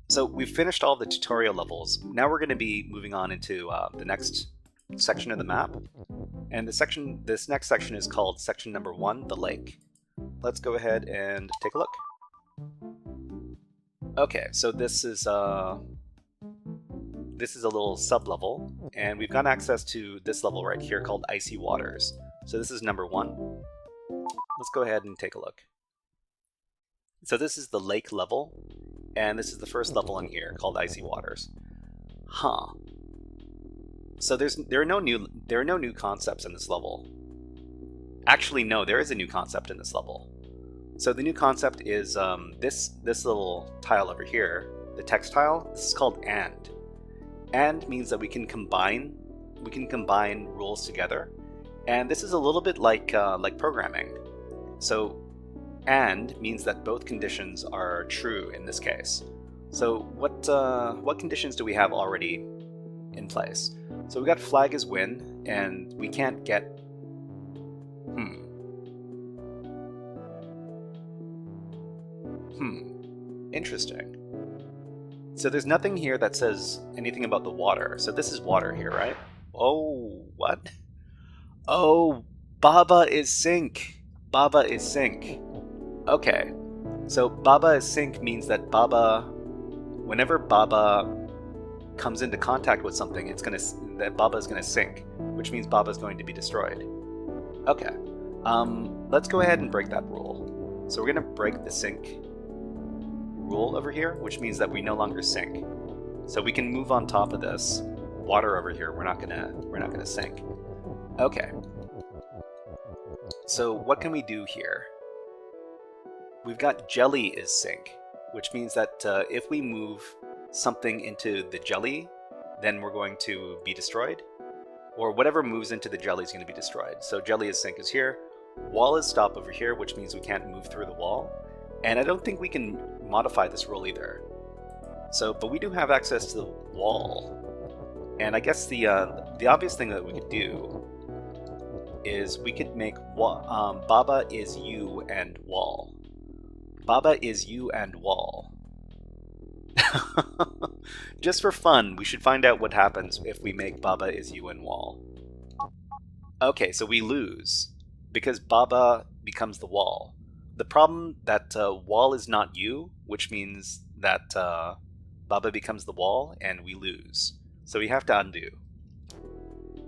So we've finished all the tutorial levels. Now we're going to be moving on into the next section of the map. And this next section is called section number 1, the lake. Let's go ahead and take a look. Okay, so this is a little sub-level, and we've got access to this level right here called Icy Waters. So this is number 1. Let's go ahead and take a look. So this is the lake level, and this is the first level in here called Icy Waters. Huh. So there are no new concepts in this level. Actually, no, there is a new concept in this level. So the new concept is this little tile over here, the text tile. This is called and. And means that we can combine rules together, and this is a little bit like programming. So and means that both conditions are true in this case. So what conditions do we have already in place? So we got flag is win, and we can't get interesting. So there's nothing here that says anything about the water. So this is water here, right? Oh, what? Oh, Baba is sink. Baba is sink. Okay. So Baba is sink means that whenever Baba comes into contact with something, Baba is gonna sink, which means Baba is going to be destroyed. Okay. Let's go ahead and break that rule. So we're gonna break the sink rule over here, which means that we no longer sink. So we can move on top of this water over here. We're not gonna sink. Okay. So what can we do here? We've got jelly is sink, which means that if we move something into the jelly, then we're going to be destroyed, or whatever moves into the jelly is going to be destroyed. So jelly is sink is here. Wall is stop over here, which means we can't move through the wall. And I don't think we can modify this rule either. So, but we do have access to the wall. And I guess the obvious thing that we could do is we could make Baba is you and wall. Baba is you and wall. Just for fun, we should find out what happens if we make Baba is you and wall. Okay, so we lose because Baba becomes the wall. The problem that wall is not you, which means that Baba becomes the wall and we lose. So we have to undo.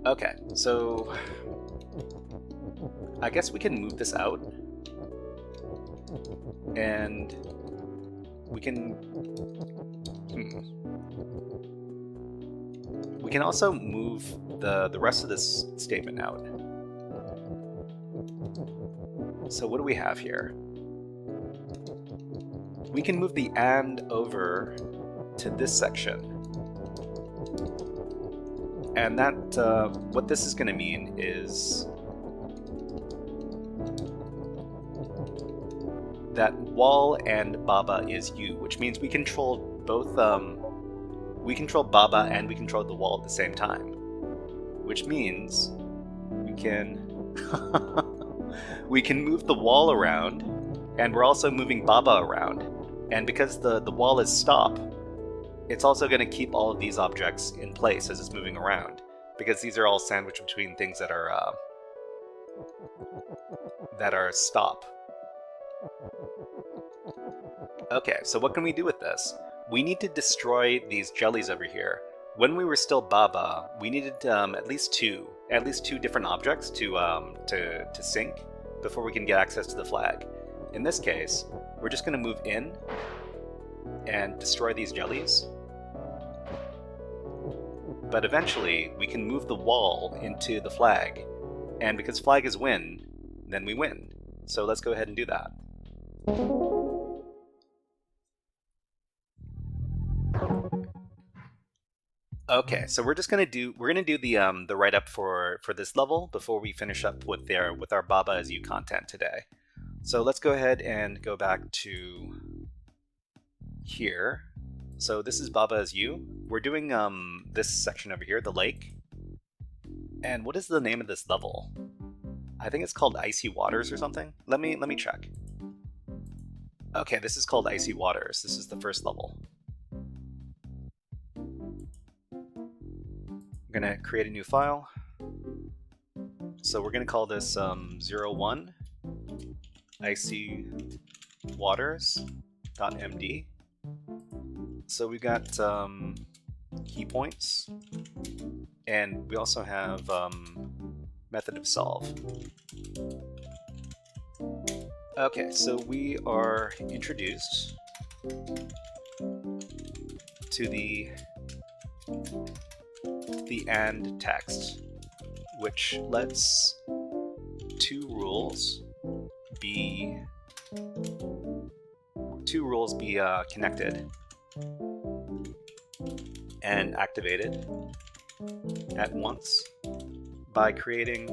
Okay, so I guess we can move this out. And we can we can also move the rest of this statement out. So what do we have here? We can move the and over to this section. And that what this is going to mean is that wall and Baba is you, which means we control both. We control Baba and we control the wall at the same time, which means we can we can move the wall around, and we're also moving Baba around. And because the wall is stop, it's also going to keep all of these objects in place as it's moving around, because these are all sandwiched between things that are stop. Okay, so what can we do with this? We need to destroy these jellies over here. When we were still Baba, we needed at least two different objects to sink before we can get access to the flag. In this case, we're just going to move in and destroy these jellies. But eventually, we can move the wall into the flag, and because flag is win, then we win. So let's go ahead and do that. Okay, so we're gonna do the write up for this level before we finish up with our Baba as you content today. So let's go ahead and go back to here. So this is Baba as you. We're doing this section over here, the lake. And what is the name of this level? I think it's called Icy Waters or something. Let me check. Okay, this is called Icy Waters. This is the first level. I'm gonna create a new file. So we're gonna call this 01 Icy Waters.md. So we got key points, and we also have method of solve. Okay, so we are introduced to the AND text, which lets two rules be connected and activated at once by creating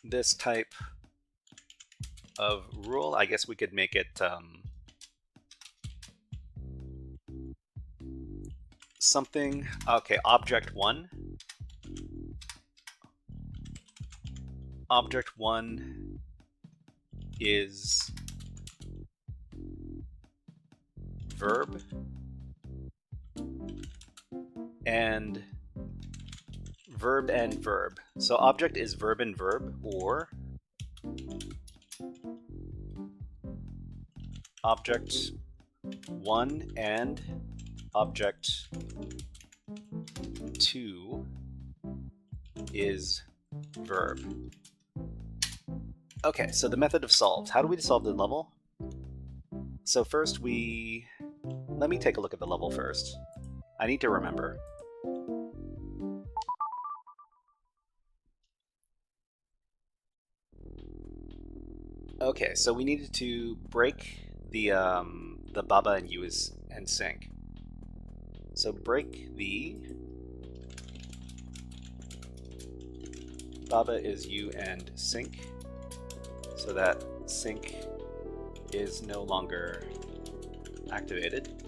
this type of rule. I guess we could make it something. Okay, object 1. Object 1 is verb, and verb and verb. So object is verb and verb, or object 1 and object 2 is verb. Okay, so the method of solve. How do we solve the level? So first let me take a look at the level first. I need to remember. Okay, so we needed to break the Baba and U and sync. So break the Baba is U and sync, so that sync is no longer activated.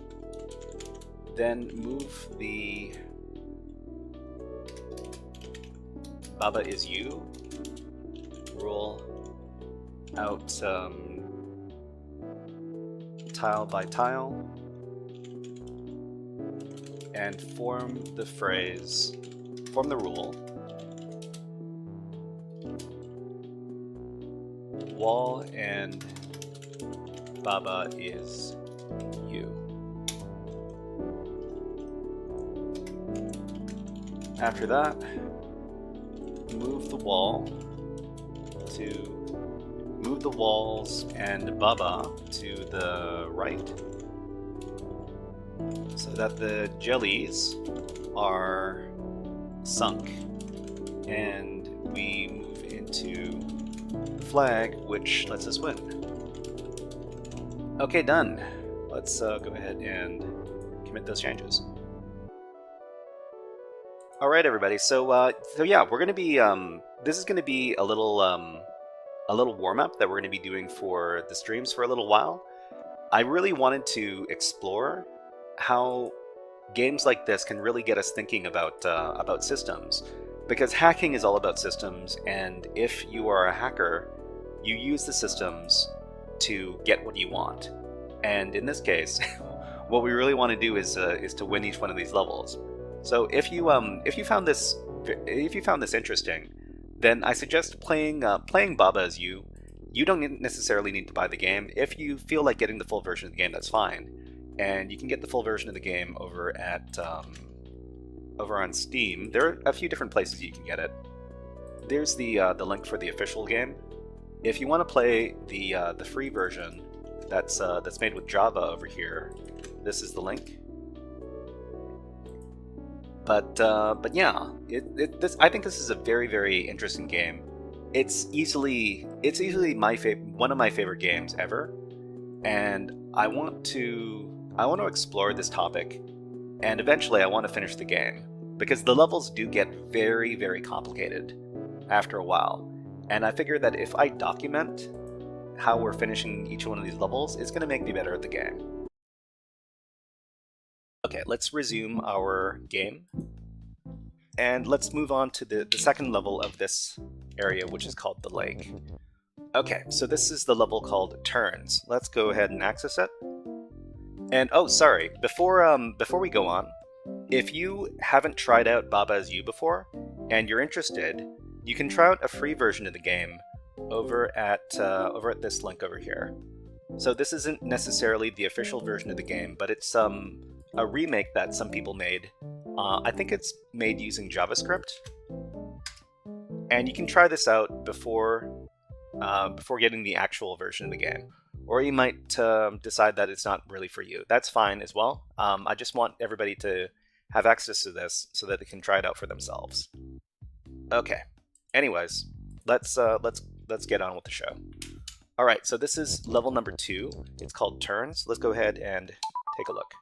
Then move the Baba is U rule out tile by tile and form the rule wall and Baba is U. After that, move the walls and Baba to the right so that the jellies are sunk, and we move into the flag, which lets us win. Okay, done. Let's go ahead and commit those changes. All right, everybody. So yeah, we're gonna be this is gonna be a little warm-up that we're gonna be doing for the streams for a little while. I really wanted to explore how games like this can really get us thinking about systems, because hacking is all about systems, and if you are a hacker, you use the systems to get what you want. And in this case, what we really want to do is to win each one of these levels. So if you found this interesting, then I suggest playing Baba as You. You don't necessarily need to buy the game. If you feel like getting the full version of the game, that's fine, and you can get the full version of the game over at over on Steam. There are a few different places you can get it. There's the link for the official game. If you want to play the free version that's made with Java over here, this is the link. But yeah, I think this is a very, very interesting game. It's easily one of my favorite games ever, and I want to explore this topic, and eventually I want to finish the game, because the levels do get very, very complicated after a while, and I figure that if I document how we're finishing each one of these levels, it's going to make me better at the game. Okay, let's resume our game. and let's move on to the second level of this area, which is called the lake. Okay, so this is the level called Turns. Let's go ahead and access it. And oh, sorry, before we go on, if you haven't tried out Baba Is You before, and you're interested, you can try out a free version of the game over at this link over here. So this isn't necessarily the official version of the game, but it's a remake that some people made. I think it's made using JavaScript, and you can try this out before getting the actual version of the game. Or you might decide that it's not really for you. That's fine as well. I just want everybody to have access to this so that they can try it out for themselves. Okay. Anyways, let's get on with the show. All right. So this is level number 2. It's called Turns. Let's go ahead and take a look.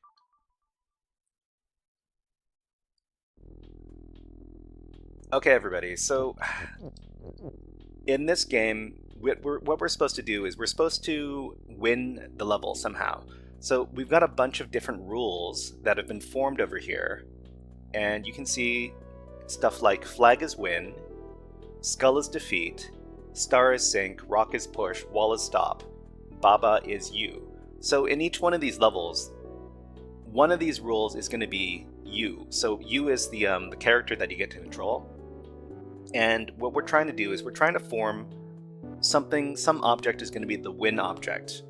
Okay, everybody. So in this game, what we're supposed to do is we're supposed to win the level somehow. So we've got a bunch of different rules that have been formed over here, and you can see stuff like flag is win, skull is defeat, star is sink, rock is push, wall is stop, Baba is you. So in each one of these levels, one of these rules is going to be you. So you is the character that you get to control, and what we're trying to do is we're trying to form some object is going to be the win object.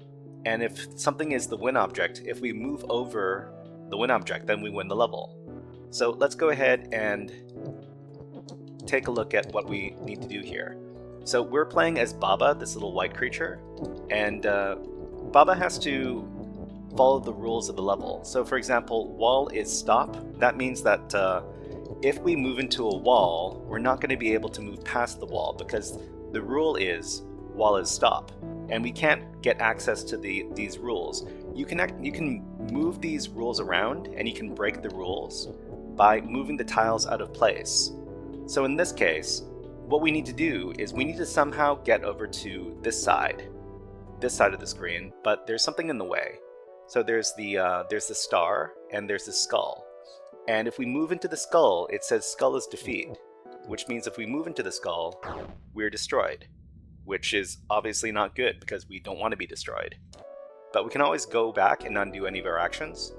And if something is the win object, if we move over the win object, then we win the level. So let's go ahead and take a look at what we need to do here. So we're playing as Baba, this little white creature, and Baba has to follow the rules of the level. So for example, wall is stop. That means that if we move into a wall, we're not going to be able to move past the wall because the rule is wall is stop, and we can't get access to these rules. You can move these rules around, and you can break the rules by moving the tiles out of place. So in this case, what we need to do is we need to somehow get over to this side of the screen, but there's something in the way. So there's the star and there's the skull, and if we move into the skull, it says skull is defeat, which means if we move into the skull, we're destroyed, which is obviously not good because we don't want to be destroyed. But we can always go back and undo any of our actions.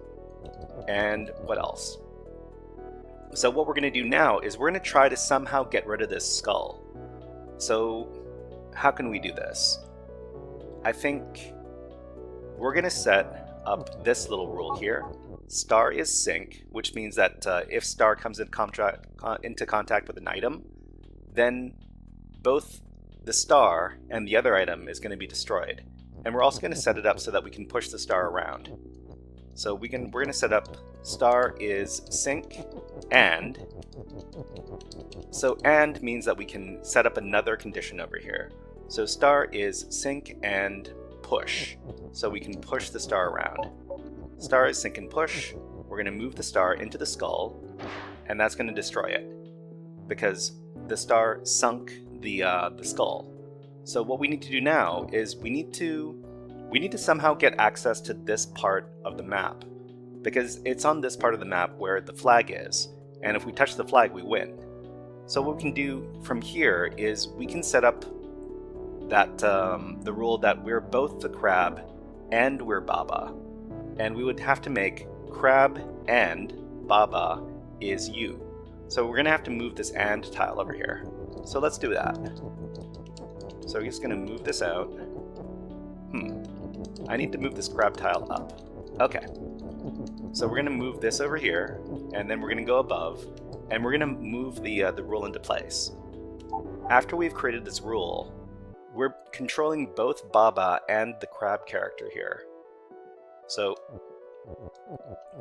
And what else? So what we're going to do now is we're going to try to somehow get rid of this skull. So how can we do this? I think we're going to set up this little rule here. Star is sink, which means that if star comes into contact with an item, then both the star and the other item is going to be destroyed. And we're also going to set it up so that we can push the star around. So we're going to set up star is sink and. So and means that we can set up another condition over here. So star is sink and push. So we can push the star around. Star is sink and push. We're going to move the star into the skull, and that's going to destroy it because the star sunk the skull. So what we need to do now is we need to somehow get access to this part of the map because it's on this part of the map where the flag is, and if we touch the flag, we win. So what we can do from here is we can set up that the rule that we're both the crab and we're Baba. And we would have to make crab and Baba is you. So we're going to have to move this and tile over here. So let's do that. So we're just going to move this out. I need to move this crab tile up. Okay. So we're going to move this over here, and then we're going to go above, and we're going to move the rule into place. After we've created this rule, we're controlling both Baba and the crab character here. So,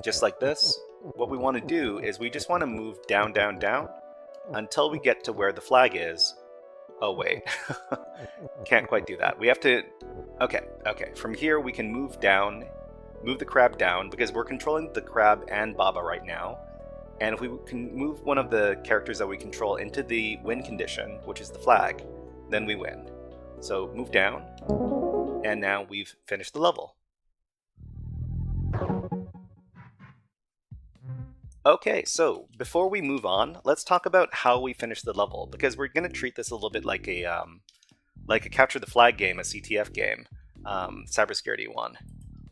just like this, what we want to do is we just want to move down, down, down until we get to where the flag is. Oh, wait. Can't quite do that. We have to... Okay. From here, we can move down, move the crab down, because we're controlling the crab and Baba right now. And if we can move one of the characters that we control into the win condition, which is the flag, then we win. So, move down, and now we've finished the level. Okay, so before we move on, let's talk about how we finish the level, because we're going to treat this a little bit like a capture the flag game, a CTF game, cybersecurity one.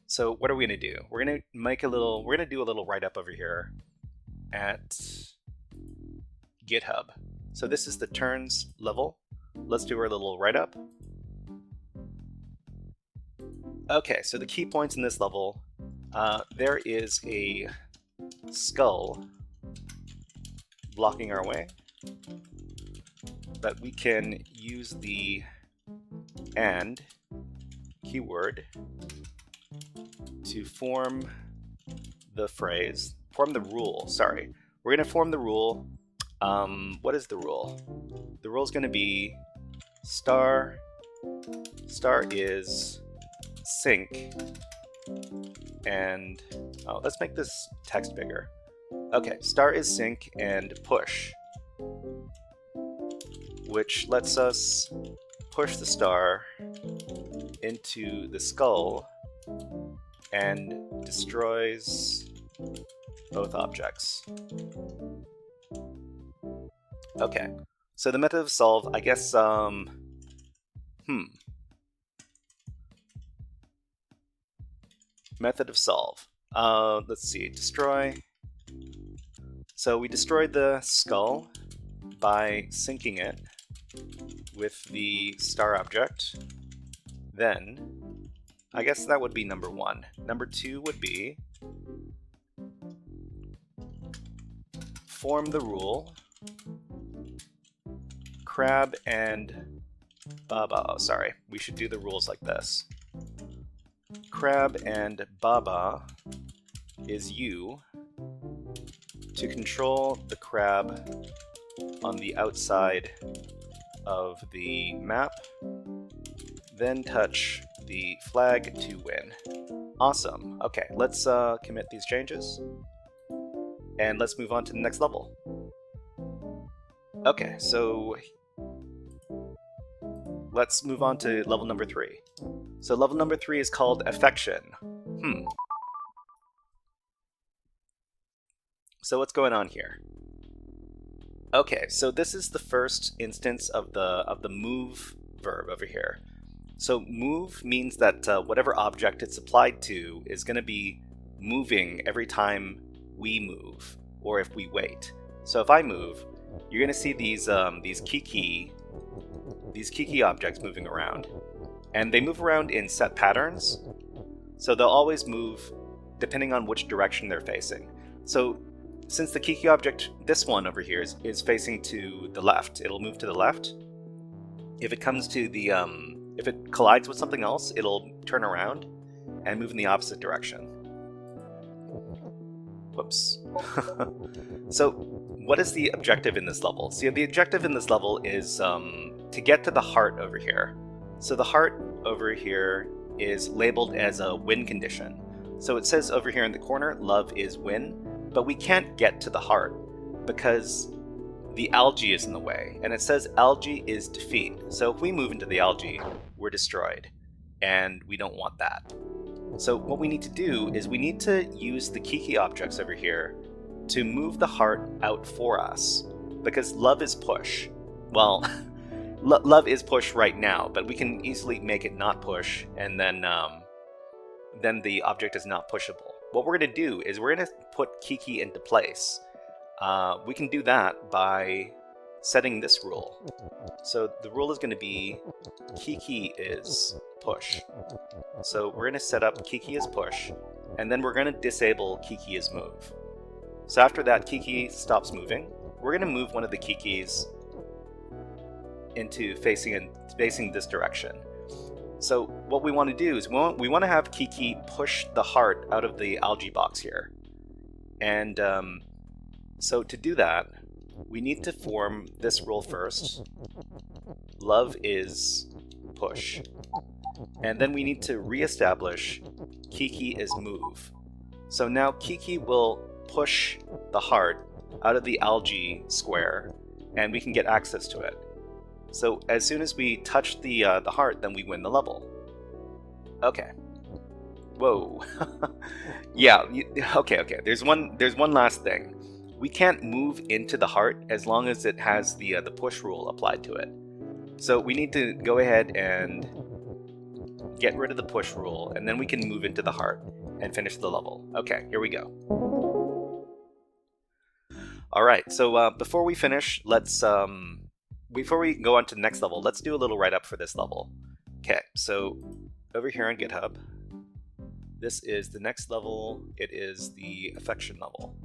So what are we going to do? We're going to do a little write-up over here at GitHub. So this is the turns level. Let's do our little write-up. Okay, so the key points in this level, there is a skull blocking our way, but we can use the AND keyword to form the rule. Sorry, we're going to form the rule. What is the rule? The rule is going to be star is sync, and let's make this text bigger. Okay, star is sync and push, which lets us push the star into the skull and destroys both objects. Okay, so the method of solve, I guess, method of solve. Let's see, destroy. So we destroyed the skull by syncing it with the star object. Then, I guess that would be number 1. Number 2 would be form the rule. Crab and Baba. Oh, sorry. We should do the rules like this. Crab and Baba is you to control the crab on the outside of the map, then touch the flag to win. Awesome. Okay, let's commit these changes, and let's move on to the next level. Okay, so let's move on to level number 3. So level number 3 is called Affection. So what's going on here? Okay, so this is the first instance of the move verb over here. So move means that whatever object it's applied to is going to be moving every time we move, or if we wait. So if I move, you're going to see these kiki objects moving around, and they move around in set patterns. So they'll always move depending on which direction they're facing. So since the kiki object, this one over here, is facing to the left, it'll move to the left. If it comes to the if it collides with something else, it'll turn around and move in the opposite direction. Whoops. So what is the objective in this level? So the objective in this level is to get to the heart over here. So the heart over here is labeled as a win condition. So it says over here in the corner, love is win, but we can't get to the heart because the algae is in the way, and it says algae is defeat. So if we move into the algae, we're destroyed, and we don't want that. So what we need to do is we need to use the kiki objects over here to move the heart out for us, because love is push. Well, love is push right now, but we can easily make it not push, and then the object is not pushable. What we're going to do is we're going to put kiki into place. We can do that by setting this rule. So the rule is going to be kiki is push. So we're going to set up kiki is push, and then we're going to disable kiki is move. So after that, kiki stops moving. We're going to move one of the kikis into facing this direction. So what we want to do is we want to have kiki push the heart out of the algae box here. And so to do that, we need to form this rule first. Love is push. And then we need to reestablish kiki is move. So now kiki will push the heart out of the algae square, and we can get access to it. So as soon as we touch the heart, then we win the level. Okay. Whoa. Yeah. Okay. There's one last thing. we can't move into the heart as long as it has the push rule applied to it. So we need to go ahead and get rid of the push rule, and then we can move into the heart and finish the level. Okay, here we go. All right, so before we finish, before we go on to the next level, let's do a little write-up for this level. Okay, so over here on GitHub, this is the next level. It is the affection level.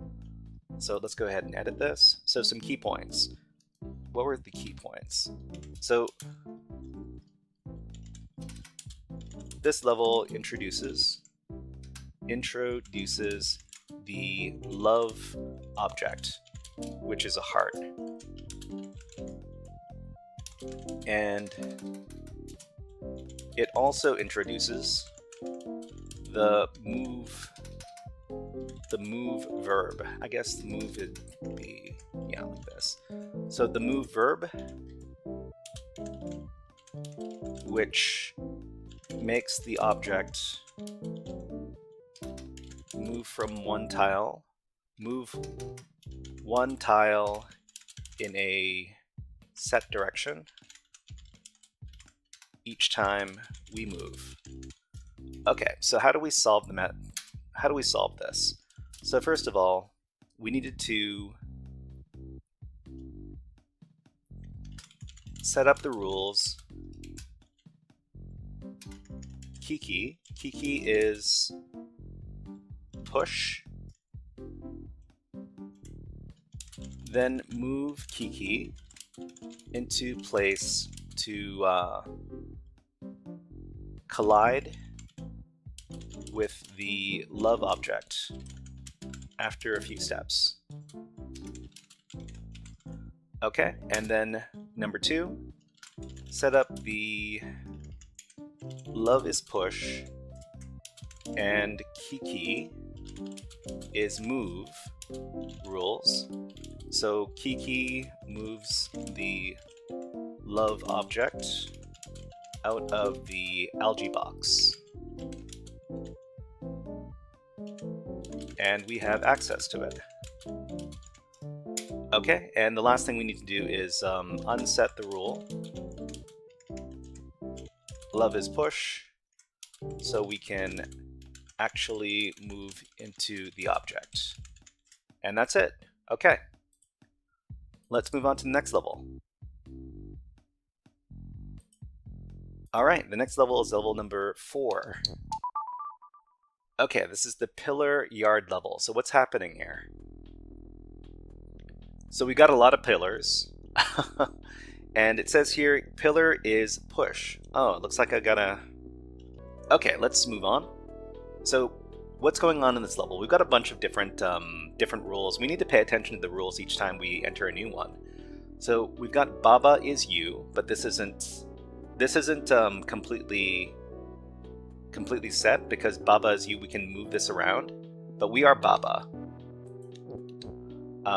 So let's go ahead and edit this. So some key points. What were the key points? So this level introduces the love object, which is a heart. And it also introduces the move verb. I guess the move would be, yeah, like this. So the move verb, which makes the object move one tile in a set direction each time we move. Okay, so how do we solve this? So first of all, we needed to set up the rules. Kiki is push, then move Kiki into place to collide with the love object after a few steps. Okay, and then number 2, set up the love is push and Kiki is move rules. So Kiki moves the love object out of the algae box, and we have access to it. Okay, and the last thing we need to do is unset the rule. Love is push, so we can actually move into the object. And that's it. Okay. Let's move on to the next level. All right, the next level is level number 4. Okay, this is the pillar yard level. So what's happening here? So we got a lot of pillars. And it says here, pillar is push. Oh, it looks like I gotta... Okay, let's move on. So what's going on in this level? We've got a bunch of different rules. We need to pay attention to the rules each time we enter a new one. So we've got Baba is you, but this isn't completely set, because Baba is you, we can move this around, but we are Baba.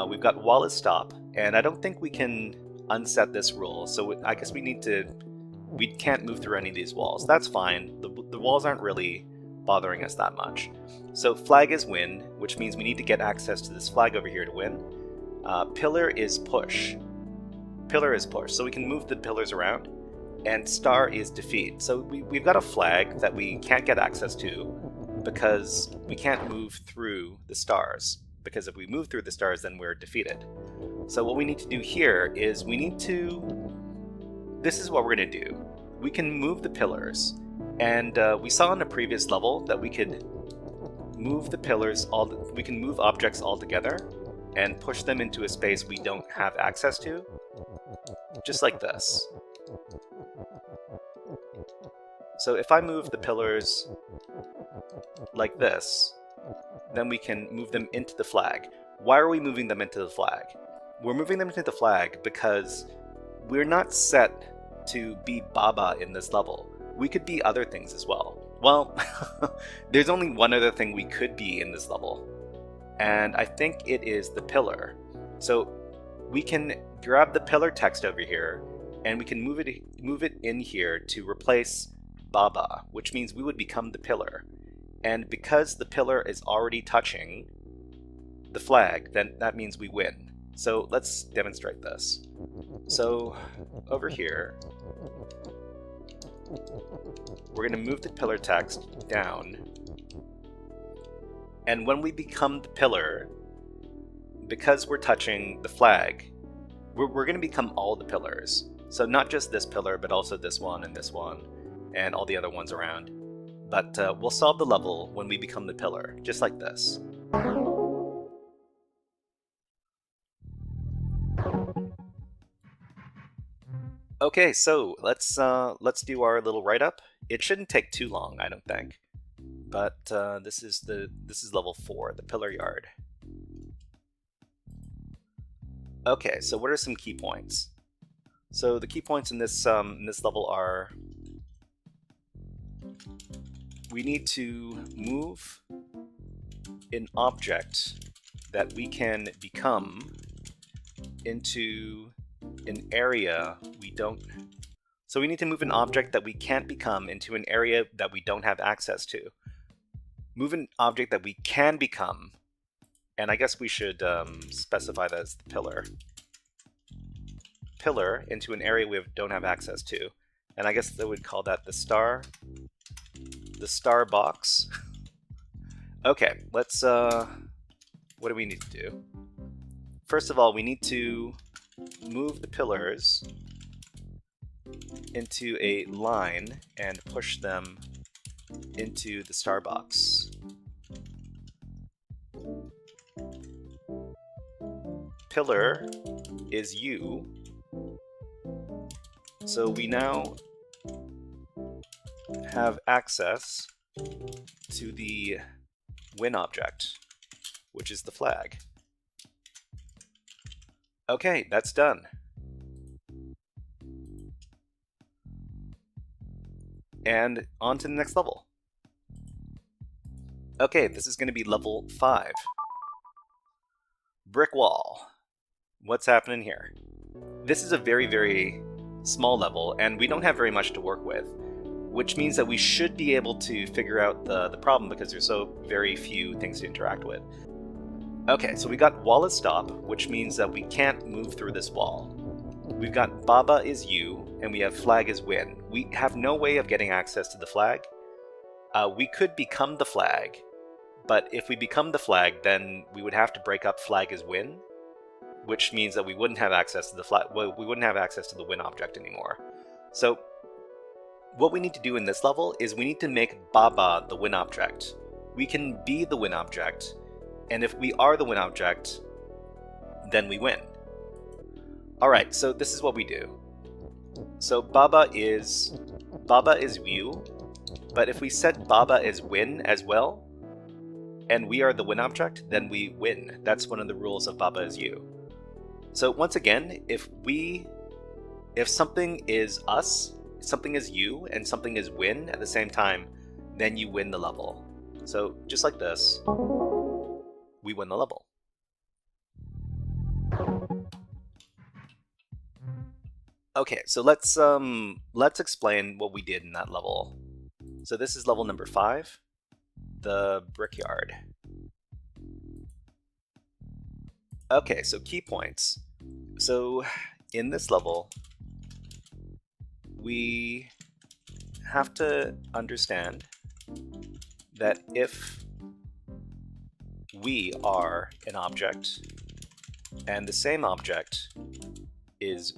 We've got wall is stop, and I don't think we can unset this rule, so I guess we can't move through any of these walls. That's fine. The walls aren't really bothering us that much. So flag is win, which means we need to get access to this flag over here to win. Pillar is push. Pillar is push, so we can move the pillars around. And star is defeat. So we've got a flag that we can't get access to because we can't move through the stars. Because if we move through the stars, then we're defeated. So what we need to do here is this is what we're going to do. We can move the pillars. And we saw in a previous level that we could move the pillars, we can move objects all together and push them into a space we don't have access to. Just like this. So if I move the pillars like this, then we can move them into the flag. Why are we moving them into the flag? We're moving them into the flag because we're not set to be Baba in this level. We could be other things as well. Well, there's only one other thing we could be in this level, and I think it is the pillar. So we can grab the pillar text over here, and we can move it in here to replace Baba, which means we would become the pillar. And because the pillar is already touching the flag, then that means we win. So let's demonstrate this. So over here, we're going to move the pillar text down. And when we become the pillar, because we're touching the flag, we're going to become all the pillars. So not just this pillar, but also this one, and all the other ones around. But we'll solve the level when we become the pillar, just like this. Okay, so let's do our little write-up. It shouldn't take too long, I don't think. But this is level 4, the pillar yard. Okay, so what are some key points? So the key points in this level are: we need to move an object that we can become into an area we don't. So we need to move an object that we can't become into an area that we don't have access to. Move an object that we can become, and I guess we should specify that as the pillar. Pillar into an area we don't have access to, and I guess they would call that the star box. Okay, let's what do we need to do? First of all, we need to move the pillars into a line and push them into the star box. Pillar is you. So we now have access to the win object, which is the flag. Okay, that's done. And on to the next level. Okay, this is going to be level 5. Brick wall. What's happening here? This is a very, very small level, and we don't have very much to work with, which means that we should be able to figure out the problem because there's so very few things to interact with. Okay, so we got wall is stop, which means that we can't move through this wall. We've got Baba is you, and we have flag is win. We have no way of getting access to the flag. We could become the flag, but if we become the flag, then we would have to break up flag is win, which means that we wouldn't have access to the flag. Well, we wouldn't have access to the win object anymore. So what we need to do in this level is we need to make Baba the win object. We can be the win object, and if we are the win object, then we win. Alright, so this is what we do. So Baba is you, but if we set Baba as win as well, and we are the win object, then we win. That's one of the rules of Baba is you. So once again, if something is us, something is you, and something is win at the same time, then you win the level. So just like this, we win the level. Okay, so let's explain what we did in that level. So this is level number 5, the brickyard. Okay, so key points. So in this level, we have to understand that if we are an object and the same object is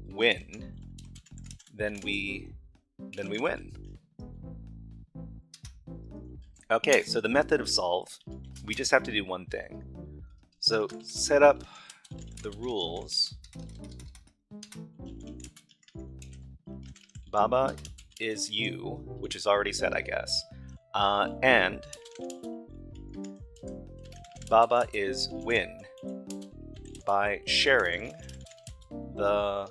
win, then we win. Okay, so the method of solve, we just have to do one thing. So set up the rules. Baba is you, which is already set, I guess, and Baba is win by sharing the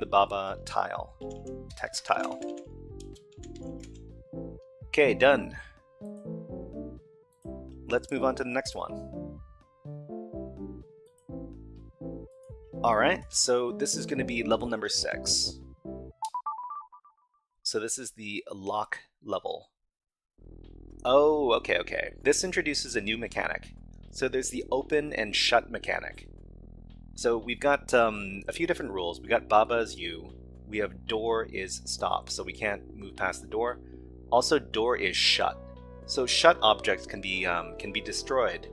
Baba tile, text tile. Okay, done. Let's move on to the next one. Alright, so this is going to be level number 6. So this is the lock level. Oh, okay, okay. This introduces a new mechanic. So there's the open and shut mechanic. So we've got a few different rules. We got Baba is you. We have door is stop, so we can't move past the door. Also, door is shut. So shut objects can be destroyed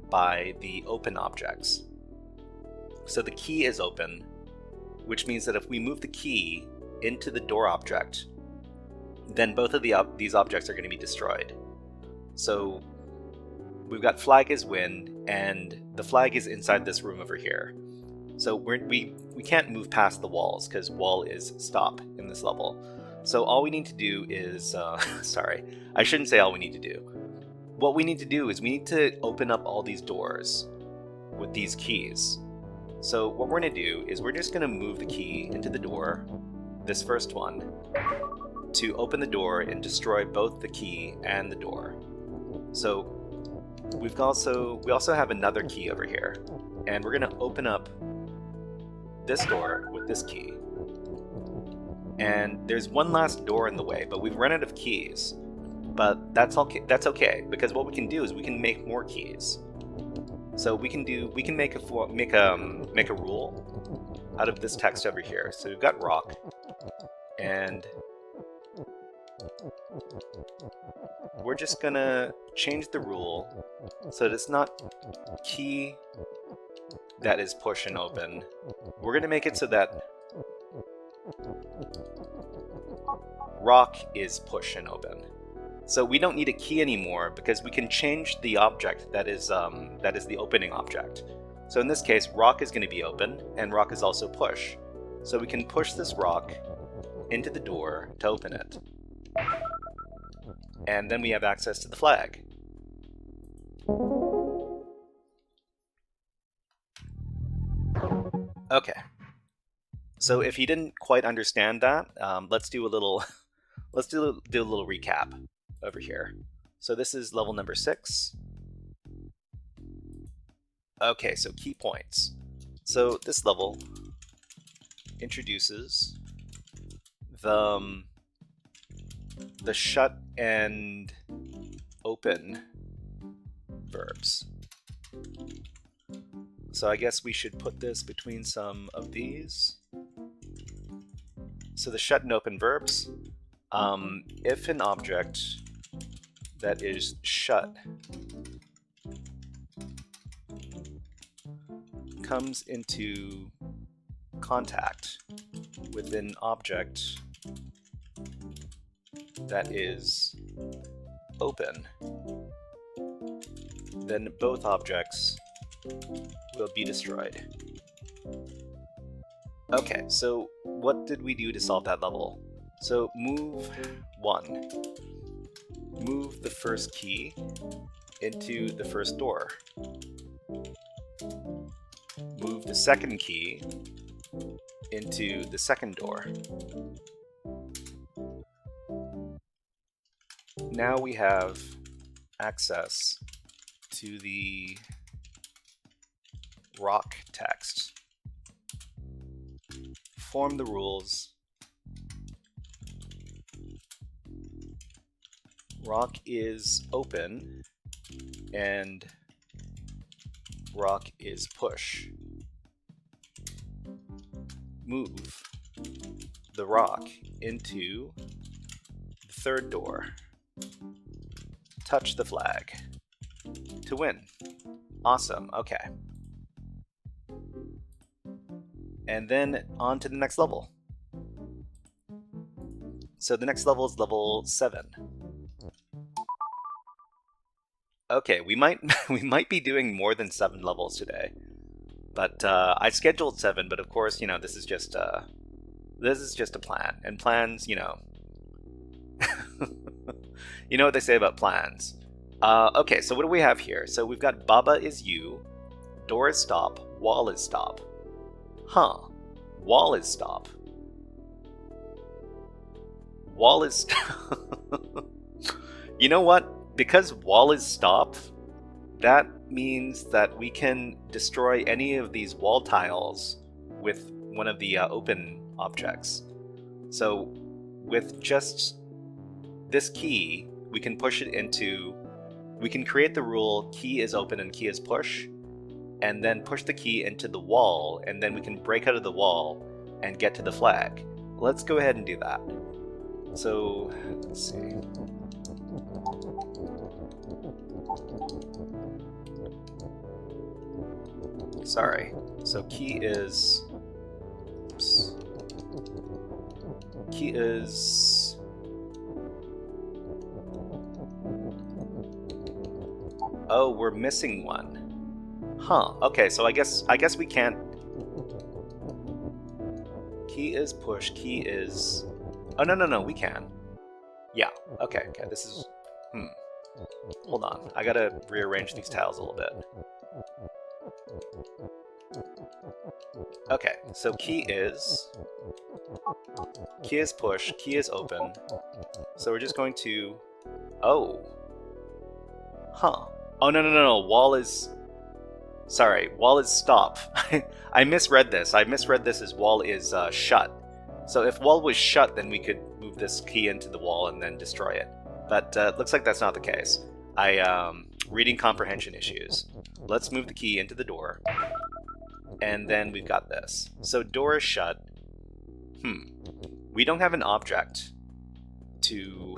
by the open objects. So the key is open, which means that if we move the key into the door object, then both of these objects are going to be destroyed. So we've got flag is win, and the flag is inside this room over here. So we can't move past the walls because wall is stop in this level. So all we need to do is, sorry, I shouldn't say all we need to do. What we need to do is we need to open up all these doors with these keys. So what we're going to do is we're just going to move the key into the door, this first one, to open the door and destroy both the key and the door. So we also have another key over here, and we're going to open up this door with this key. And there's one last door in the way, but we've run out of keys. But that's okay, because what we can do is we can make more keys. So we can make a rule out of this text over here. So we've got rock, and we're just gonna change the rule so that it's not key that is push and open. We're gonna make it so that rock is push and open. So we don't need a key anymore because we can change the object that is the opening object. So in this case, rock is going to be open and rock is also push. So we can push this rock into the door to open it. And then we have access to the flag. Okay. So if you didn't quite understand that, let's do a little recap over here. So this is level number 6. Okay, so key points. So this level introduces the shut and open verbs. So I guess we should put this between some of these. So the shut and open verbs. If an object that is shut comes into contact with an object that is open, then both objects will be destroyed. Okay, so what did we do to solve that level? So move 1. Move the first key into the first door. Move the second key into the second door. Now we have access to the rock text. Form the rules. Rock is open and rock is push. Move the rock into the third door. Touch the flag to win. Awesome, okay. And then on to the next level. So the next level is level 7. Okay, we might be doing more than 7 levels today, but I scheduled 7. But of course, you know, this is just a plan, and plans, you know, you know what they say about plans. Okay, so what do we have here? So we've got Baba is you, door is stop, wall is stop. Huh? Wall is stop. Wall is. You know what? Because wall is stop, that means that we can destroy any of these wall tiles with one of the open objects. So with just this key, we can push it into, we can create the rule key is open and key is push, and then push the key into the wall, and then we can break out of the wall and get to the flag. Let's go ahead and do that. So, let's see. Sorry. So key is... Oops. Key is... Oh, we're missing one. Huh. Okay, so I guess we can't... Key is push, key is... Oh, no, we can. Yeah, okay, this is... Hold on, I gotta rearrange these tiles a little bit. Okay, so key is push, key is open. So we're just going to... Oh. Huh. Oh, no, wall is... Sorry, wall is stop. I misread this. I misread this as wall is shut. So if wall was shut, then we could move this key into the wall and then destroy it. But looks like that's not the case. Reading comprehension issues. Let's move the key into the door. And then we've got this. So door is shut. We don't have an object to...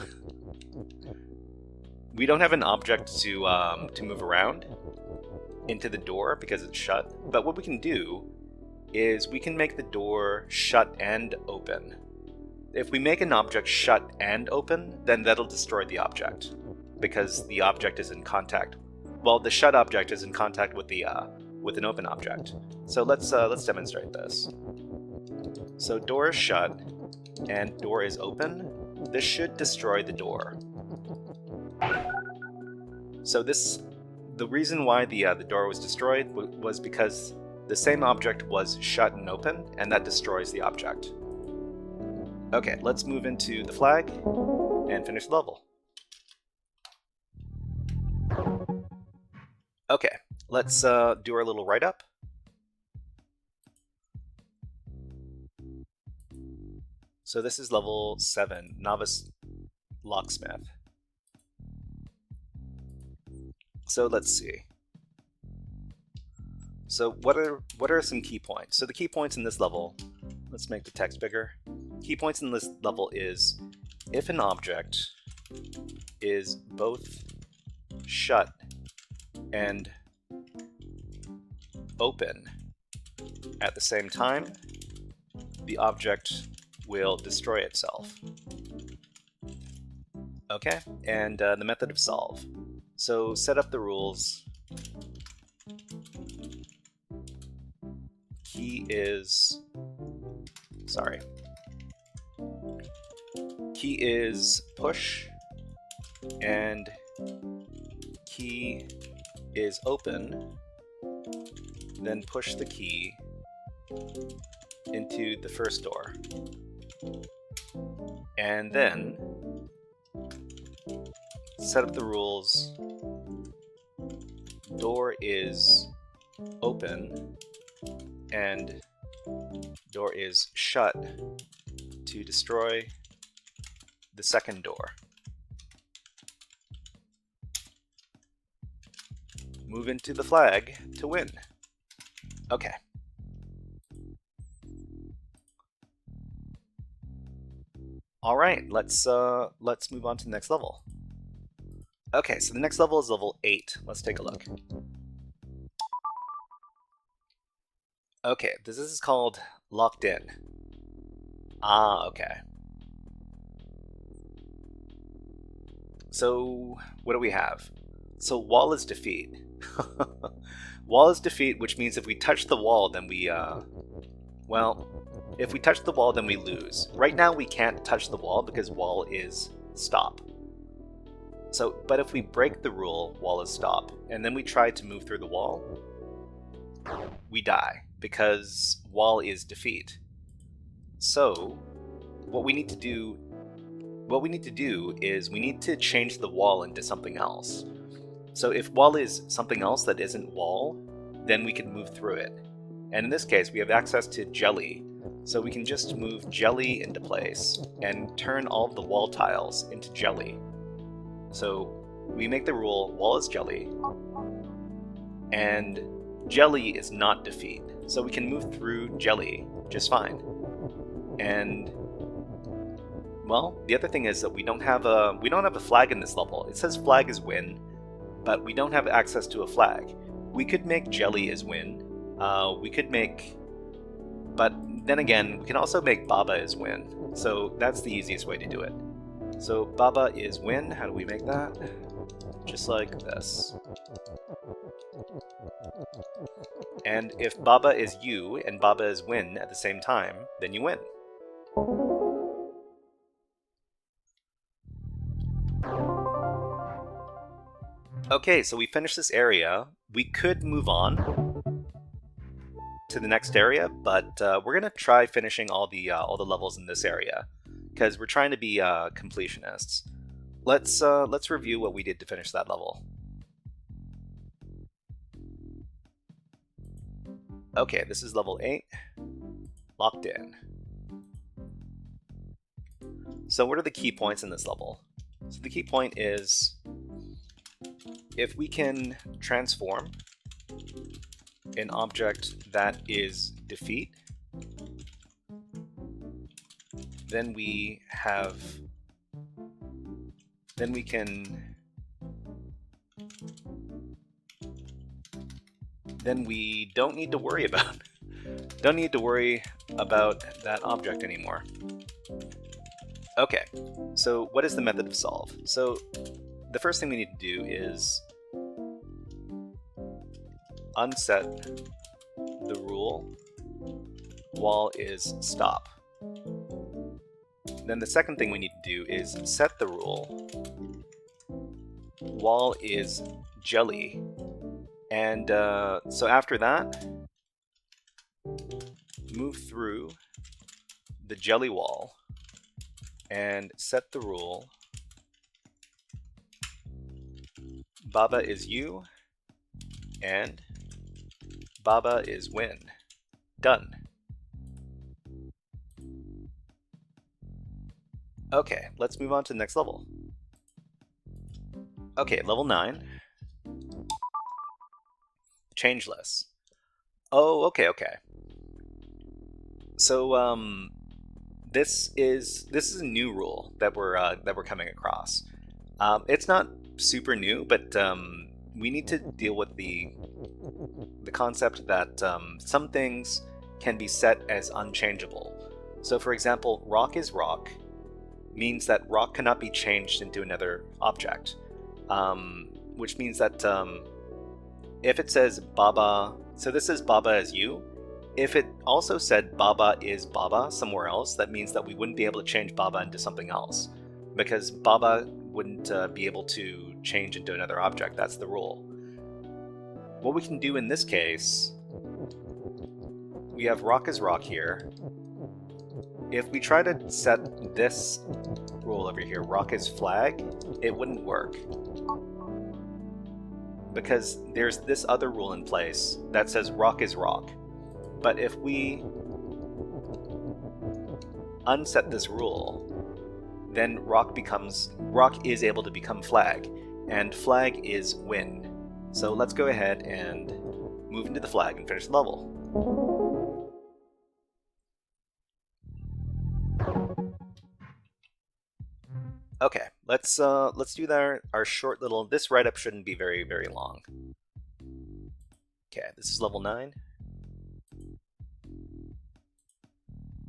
We don't have an object to move around into the door because it's shut. But what we can do is we can make the door shut and open. If we make an object shut and open, then that'll destroy the object because the object is in contact. Well, the shut object is in contact with the with an open object. So let's demonstrate this. So door is shut and door is open. This should destroy the door. So the reason why the door was destroyed was because the same object was shut and open, and that destroys the object. Okay, let's move into the flag and finish the level. Okay, let's do our little write-up. So this is level 7, Novice Locksmith. So let's see. So what are some key points? So the key points in this level, let's make the text bigger. Key points in this level is if an object is both shut and open at the same time, the object will destroy itself. Okay, and the method of solve. So set up the rules. Key is push and key is open, then push the key into the first door, and then set up the rules. Door is open and door is shut to destroy the second door. Move into the flag to win. Okay. All right, let's move on to the next level. Okay, so the next level is level 8. Let's take a look. Okay, this is called Locked In. Ah, okay. So, what do we have? So, wall is defeat. Wall is defeat, which means if we touch the wall, then we, well, if we touch the wall, then we lose. Right now, we can't touch the wall because wall is stop. So, but if we break the rule, wall is stop, and then we try to move through the wall, we die because wall is defeat. So, what we need to do is we need to change the wall into something else. So if wall is something else that isn't wall, then we can move through it. And in this case, we have access to jelly, so we can just move jelly into place and turn all of the wall tiles into jelly. So we make the rule wall is jelly, and jelly is not defeat. So we can move through jelly just fine. And well, the other thing is that we don't have a flag in this level. It says flag is win, but we don't have access to a flag. We could make jelly as win. We could make, but then again, we can also make Baba as win. So that's the easiest way to do it. So Baba is win. How do we make that? Just like this. And if Baba is you and Baba is win at the same time, then you win. Okay, so we finished this area. We could move on to the next area, but we're gonna try finishing all the levels in this area because we're trying to be completionists. Let's review what we did to finish that level. Okay, this is level 8, locked in. So what are the key points in this level? So the key point is if we can transform an object that is defeat, then we don't need to worry about that object anymore. Okay, so what is the method of solve? So the first thing we need to do is unset the rule wall is stop. Then the second thing we need to do is set the rule wall is jelly. And so after that, move through the jelly wall and set the rule Baba is you and Baba is win. Done. Okay, let's move on to the next level. Okay, level 9. Changeless. Oh, okay. So this is a new rule that we're coming across. It's not super new, but we need to deal with the concept that some things can be set as unchangeable. So for example, rock is rock means that rock cannot be changed into another object, which means that if it says Baba, so this is Baba as you, if it also said Baba is Baba somewhere else, that means that we wouldn't be able to change Baba into something else, because Baba wouldn't be able to change into another object. That's the rule. What we can do in this case, we have rock is rock here. If we try to set this rule over here, rock is flag, it wouldn't work, because there's this other rule in place that says rock is rock. But if we unset this rule, then rock is able to become flag, and flag is win. So let's go ahead and move into the flag and finish the level. Okay, let's do our short little. This write-up shouldn't be very long. Okay, this is level 9.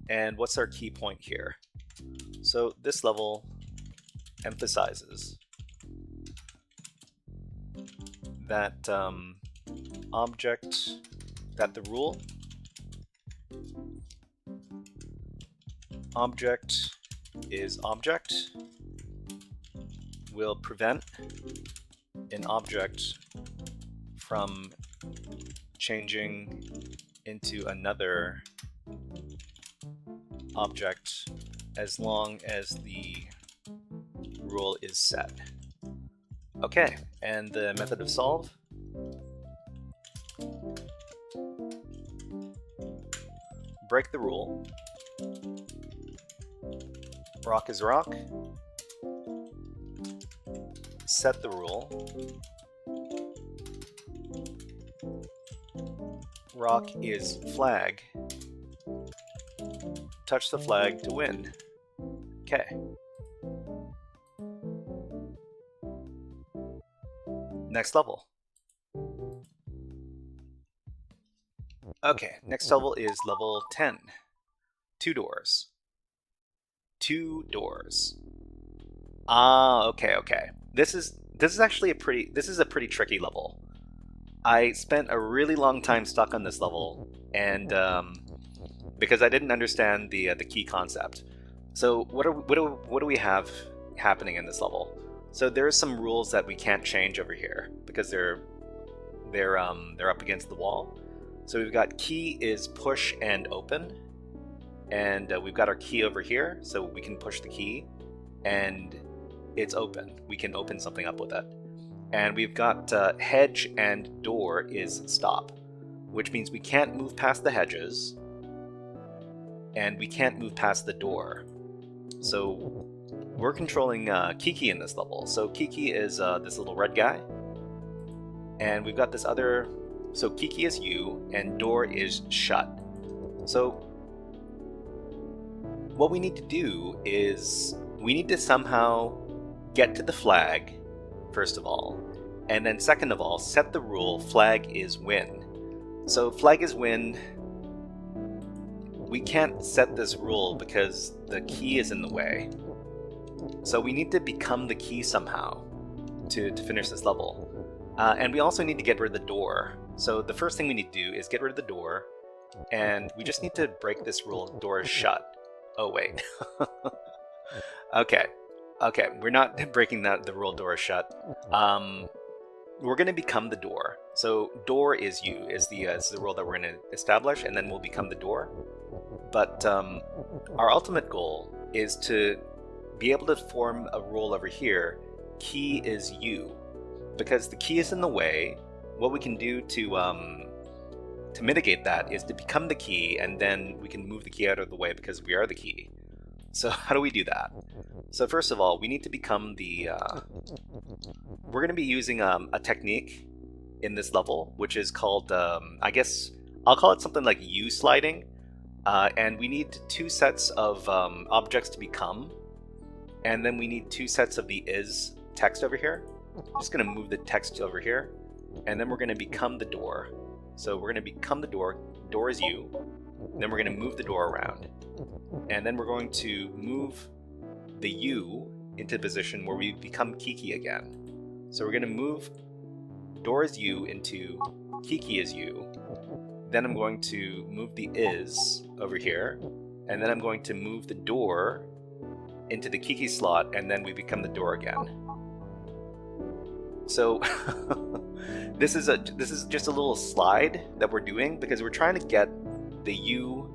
And what's our key point here? So this level emphasizes that the rule object is object will prevent an object from changing into another object as long as the rule is set. Okay, and the method of solve? Break the rule. Rock is rock. set the rule. Rock is flag. Touch the flag to win. Okay. Next level. Okay, next level is level 10. 2 doors. 2 doors. Ah, okay. This is actually a pretty tricky level. I spent a really long time stuck on this level, and because I didn't understand the key concept. So what do we have happening in this level? So there are some rules that we can't change over here because they're up against the wall. So we've got key is push and open, and we've got our key over here, so we can push the key, and it's open. We can open something up with it. And we've got hedge and door is stop, which means we can't move past the hedges, and we can't move past the door. So we're controlling Kiki in this level. So Kiki is this little red guy, and we've got this other. So Kiki is you, and door is shut. So what we need to do is we need to somehow get to the flag, first of all, and then second of all, set the rule flag is win. So flag is win. We can't set this rule because the key is in the way. So we need to become the key somehow to finish this level. And we also need to get rid of the door. So the first thing we need to do is get rid of the door, and we just need to break this rule, door is shut. Oh wait. Okay, we're not breaking the rule door is shut. We're going to become the door. So door is you, is the rule that we're going to establish, and then we'll become the door. But our ultimate goal is to be able to form a rule over here, key is you. Because the key is in the way, what we can do to mitigate that is to become the key, and then we can move the key out of the way because we are the key. So how do we do that? So first of all, we need to become the... we're going to be using a technique in this level, which is called, I guess, I'll call it something like U sliding. And we need 2 sets of objects to become, and then we need 2 sets of the is text over here. I'm just going to move the text over here, and then we're going to become the door. So we're going to become the door, door is you, then we're going to move the door around, and then we're going to move the U into position where we become Kiki again. So we're going to move door is you into Kiki is you, then I'm going to move the is over here, and then I'm going to move the door into the Kiki slot, and then we become the door again. So this is just a little slide that we're doing because we're trying to get the U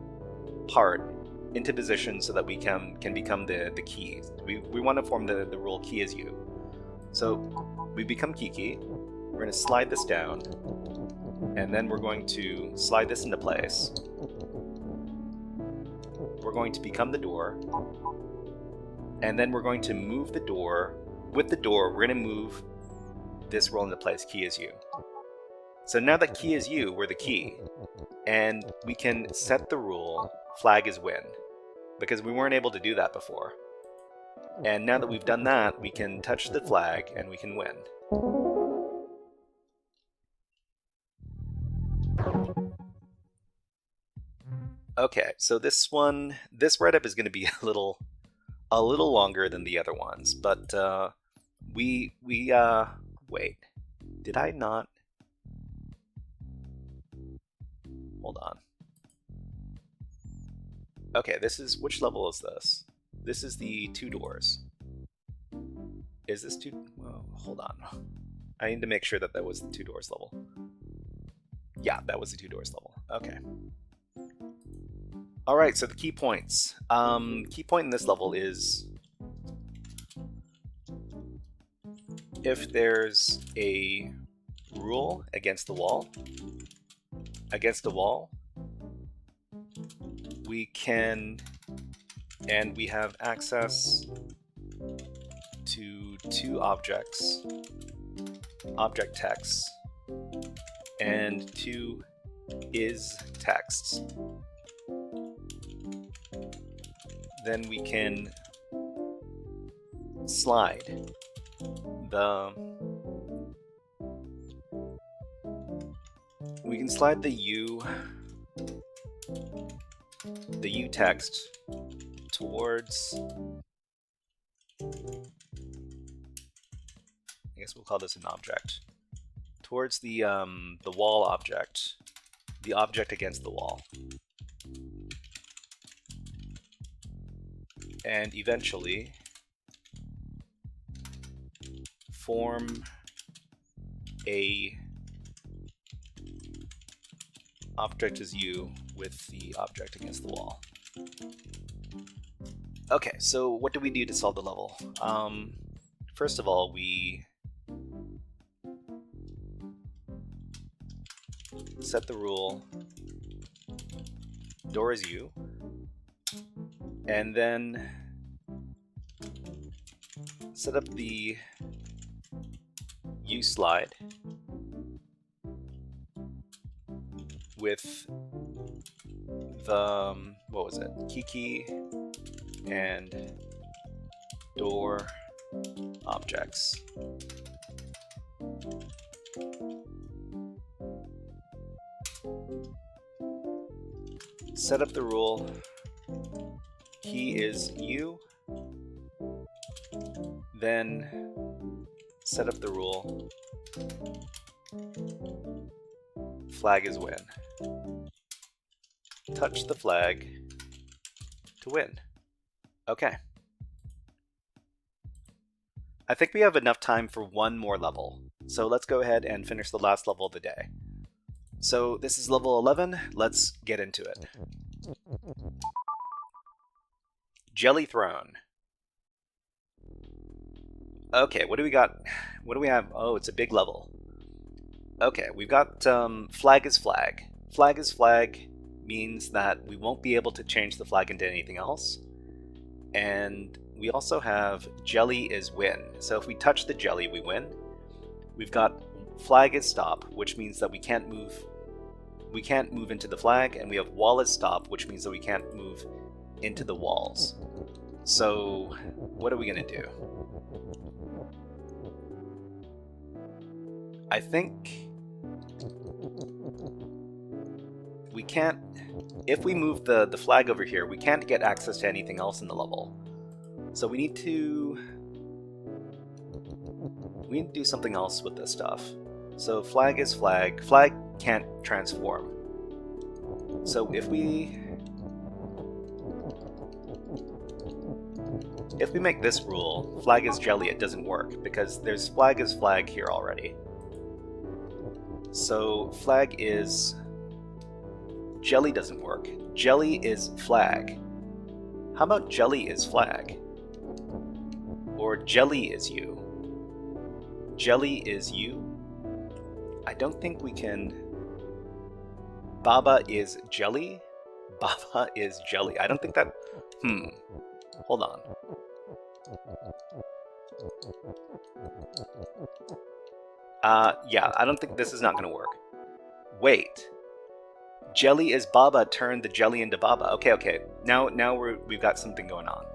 part into position so that we can become the key. We want to form the rule key is you. So we become Kiki. We're going to slide this down, and then we're going to slide this into place. We're going to become the door, and then we're going to move the door. With the door, we're going to move this rule into place, key is you. So now that key is you, we're the key, and we can set the rule flag is win, because we weren't able to do that before. And now that we've done that, we can touch the flag and we can win. Okay, so this write-up is going to be a little longer than the other ones, but wait, did I not? Hold on. Okay, which level is this? This is the 2 doors. Is this 2? Oh, hold on. I need to make sure that was the 2 doors level. Yeah, that was the 2 doors level. Okay. Alright, so the key points. Key point in this level is if there's a rule against the wall, we can, and we have access to 2 objects, object texts, and 2 is texts. Then we can slide the U text towards, I guess we'll call this an object, towards the wall object, the object against the wall. And eventually form a object as U with the object against the wall. Okay, so what do we do to solve the level? First of all, we set the rule door is U, and then set up the U slide with the, what was it, key and door objects. Set up the rule key is U, then set up the rule flag is win. Touch the flag to win. Okay. I think we have enough time for one more level, so let's go ahead and finish the last level of the day. So this is level 11, let's get into it. Jelly Throne. Okay, what do we got? What do we have? Oh, it's a big level. Okay, we've got flag is flag. Flag is flag means that we won't be able to change the flag into anything else. And we also have jelly is win. So if we touch the jelly, we win. We've got flag is stop, which means that we can't move into the flag, and we have wall is stop, which means that we can't move into the walls. So what are we gonna do? I think we can't, if we move the flag over here, we can't get access to anything else in the level. So we need to do something else with this stuff. So flag is flag. Flag can't transform. So if we make this rule, flag is jelly, it doesn't work because there's flag is flag here already. So flag is jelly doesn't work. Jelly is flag. How about jelly is flag? Or jelly is you? Jelly is you? I don't think we can. Baba is jelly? Baba is jelly. I don't think that. Hold on. Yeah, I don't think this is not going to work. Wait. Jelly is Baba turned the jelly into Baba. Okay. Now we've got something going on.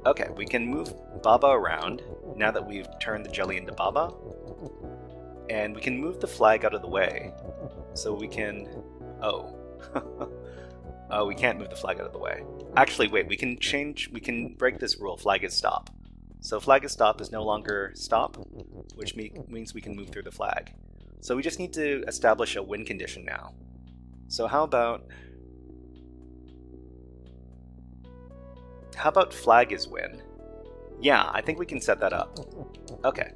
Okay, we can move Baba around now that we've turned the jelly into Baba. And we can move the flag out of the way. So we can... Oh. Oh, we can't move the flag out of the way. Actually, wait, we can break this rule. Flag is stop. So flag is stop is no longer stop, which means we can move through the flag. So we just need to establish a win condition now. So how about flag is win? Yeah, I think we can set that up. Okay.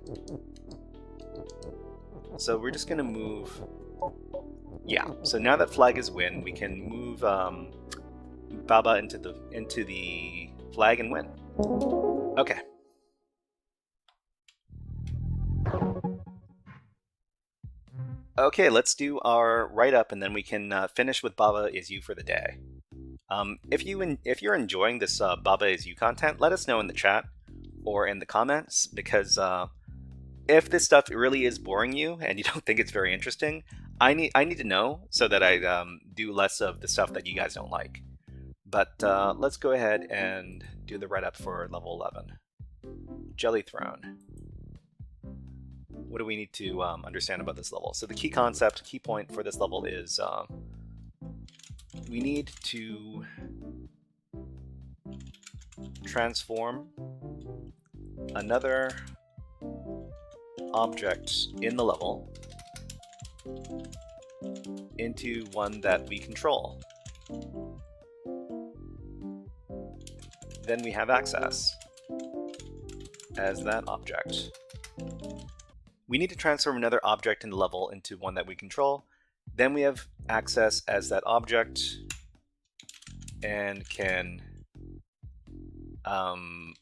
So we're just gonna move. Yeah. So now that flag is win, we can move Baba into the flag and win. Okay. Okay, let's do our write-up, and then we can finish with Baba is you for the day. If you're enjoying this Baba is you content, let us know in the chat. or in the comments, because if this stuff really is boring you and you don't think it's very interesting, I need to know so that I do less of the stuff that you guys don't like. But let's go ahead and do the write-up for level 11. Jelly Throne. What do we need to understand about this level? So the key concept, key point for this level is we need to transform another object in the level into one that we control. Then we have access as that object. We need to transform another object in the level into one that we control. Then we have access as that object and can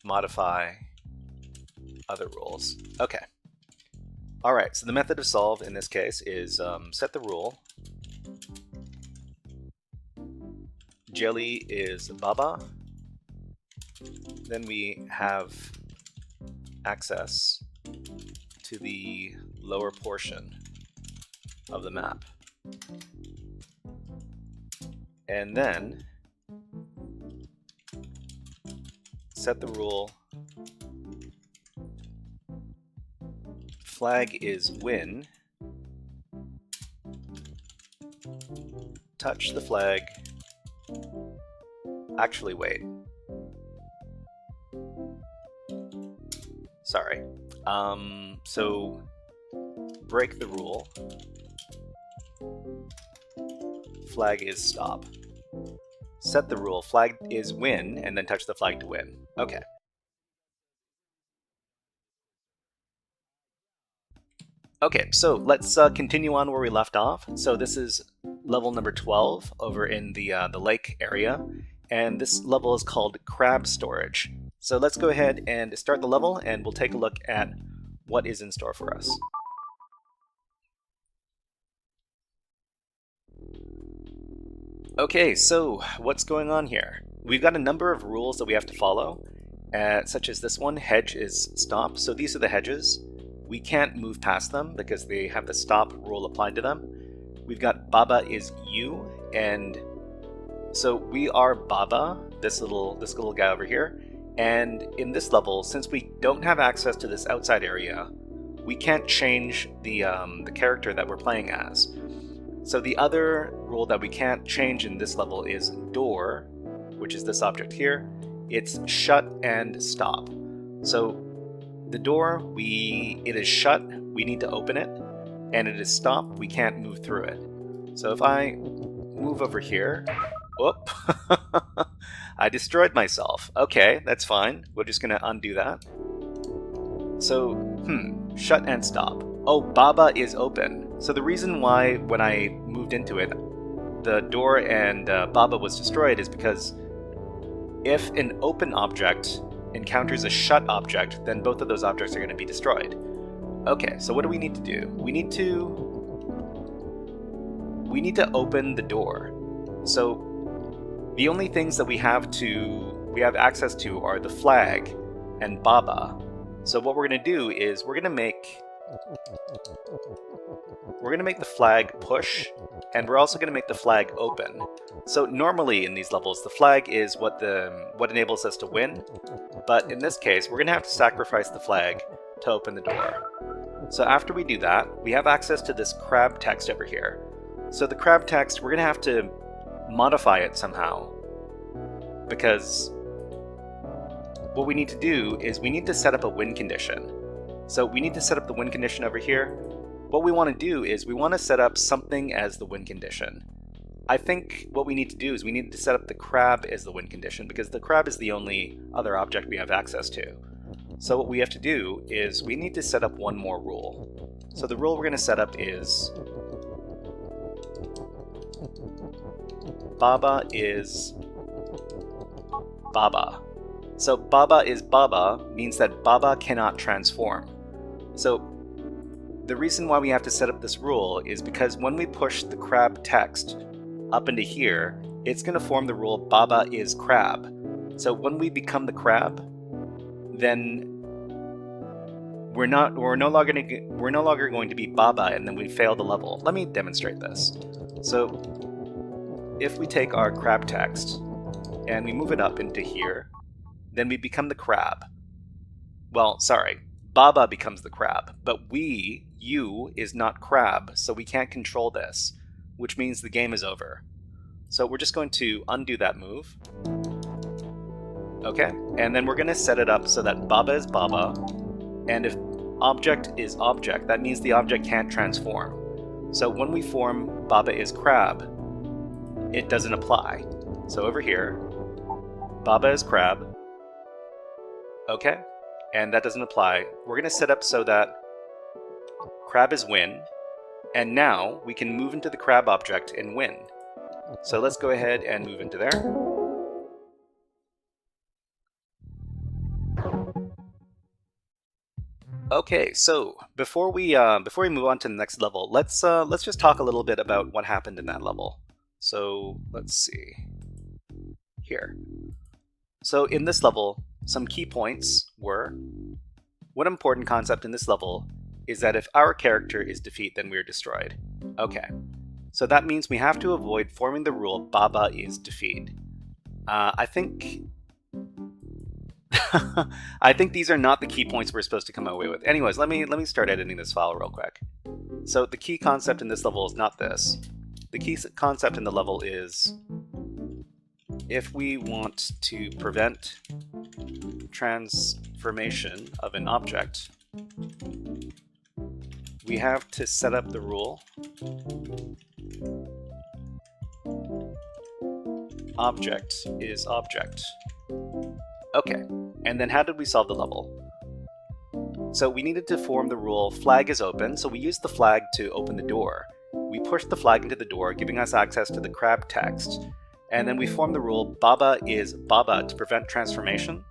modify other rules. Okay. All right, so the method of solve in this case is set the rule. Jelly is Baba. Then we have access to the lower portion of the map. And then set the rule flag is win. Touch the flag. Actually, wait. Sorry. So break the rule. Flag is stop. Set the rule. Flag is win, and then touch the flag to win. Okay. Okay, so let's continue on where we left off. So this is level number 12 over in the lake area, and this level is called Crab Storage. So let's go ahead and start the level, and we'll take a look at what is in store for us. Okay, so what's going on here? We've got a number of rules that we have to follow, such as this one, hedge is stop. So these are the hedges. We can't move past them because they have the stop rule applied to them. We've got Baba is you, and so we are Baba, this little guy over here. And in this level, since we don't have access to this outside area, we can't change the character that we're playing as. So the other rule that we can't change in this level is door, which is this object here. It's shut and stop. So the door, it is shut, we need to open it, and it is stopped, we can't move through it. So if I move over here, whoop, I destroyed myself. Okay, that's fine. We're just gonna undo that. So, shut and stop. Oh, Baba is open. So the reason why when I moved into it, the door and Baba was destroyed is because if an open object encounters a shut object, then both of those objects are going to be destroyed. Okay, so what do we need to do? We need to open the door. So the only things that we have access to are the flag and Baba. So what we're going to do is we're going to make the flag push, and we're also going to make the flag open. So normally in these levels, the flag is what enables us to win, but in this case, we're going to have to sacrifice the flag to open the door. So after we do that, we have access to this crab text over here. So the crab text, we're going to have to modify it somehow, because what we need to do is we need to set up a win condition. So we need to set up the win condition over here. What we want to do is we want to set up something as the win condition. I think what we need to do is we need to set up the crab as the win condition, because the crab is the only other object we have access to. So what we have to do is we need to set up one more rule. So the rule we're going to set up is Baba is Baba. So Baba is Baba means that Baba cannot transform. So the reason why we have to set up this rule is because when we push the crab text up into here, it's going to form the rule Baba is crab. So when we become the crab, then we're no longer going to be Baba, and then we fail the level. Let me demonstrate this. So if we take our crab text and we move it up into here, then we become the crab. Well, sorry, Baba becomes the crab, but you is not crab, so we can't control this, which means the game is over. So we're just going to undo that move. Okay, and then we're going to set it up so that Baba is Baba, and if object is object, that means the object can't transform. So when we form Baba is crab, it doesn't apply. So over here, Baba is crab. Okay, and that doesn't apply. We're going to set up so that crab is win, and now we can move into the crab object and win. So let's go ahead and move into there. Okay, so before we move on to the next level, let's just talk a little bit about what happened in that level. So let's see here. So in this level, some key points were: one important concept in this level is that if our character is defeat, then we're destroyed. Okay, so that means we have to avoid forming the rule Baba is defeat. I think I think these are not the key points we're supposed to come away with. Anyways, let me start editing this file real quick. So the key concept in this level is not this. The key concept in the level is, if we want to prevent transformation of an object, we have to set up the rule object is object. Okay, and then how did we solve the level? So we needed to form the rule flag is open, so we used the flag to open the door. We pushed the flag into the door, giving us access to the crab text, and then we formed the rule Baba is Baba to prevent transformation.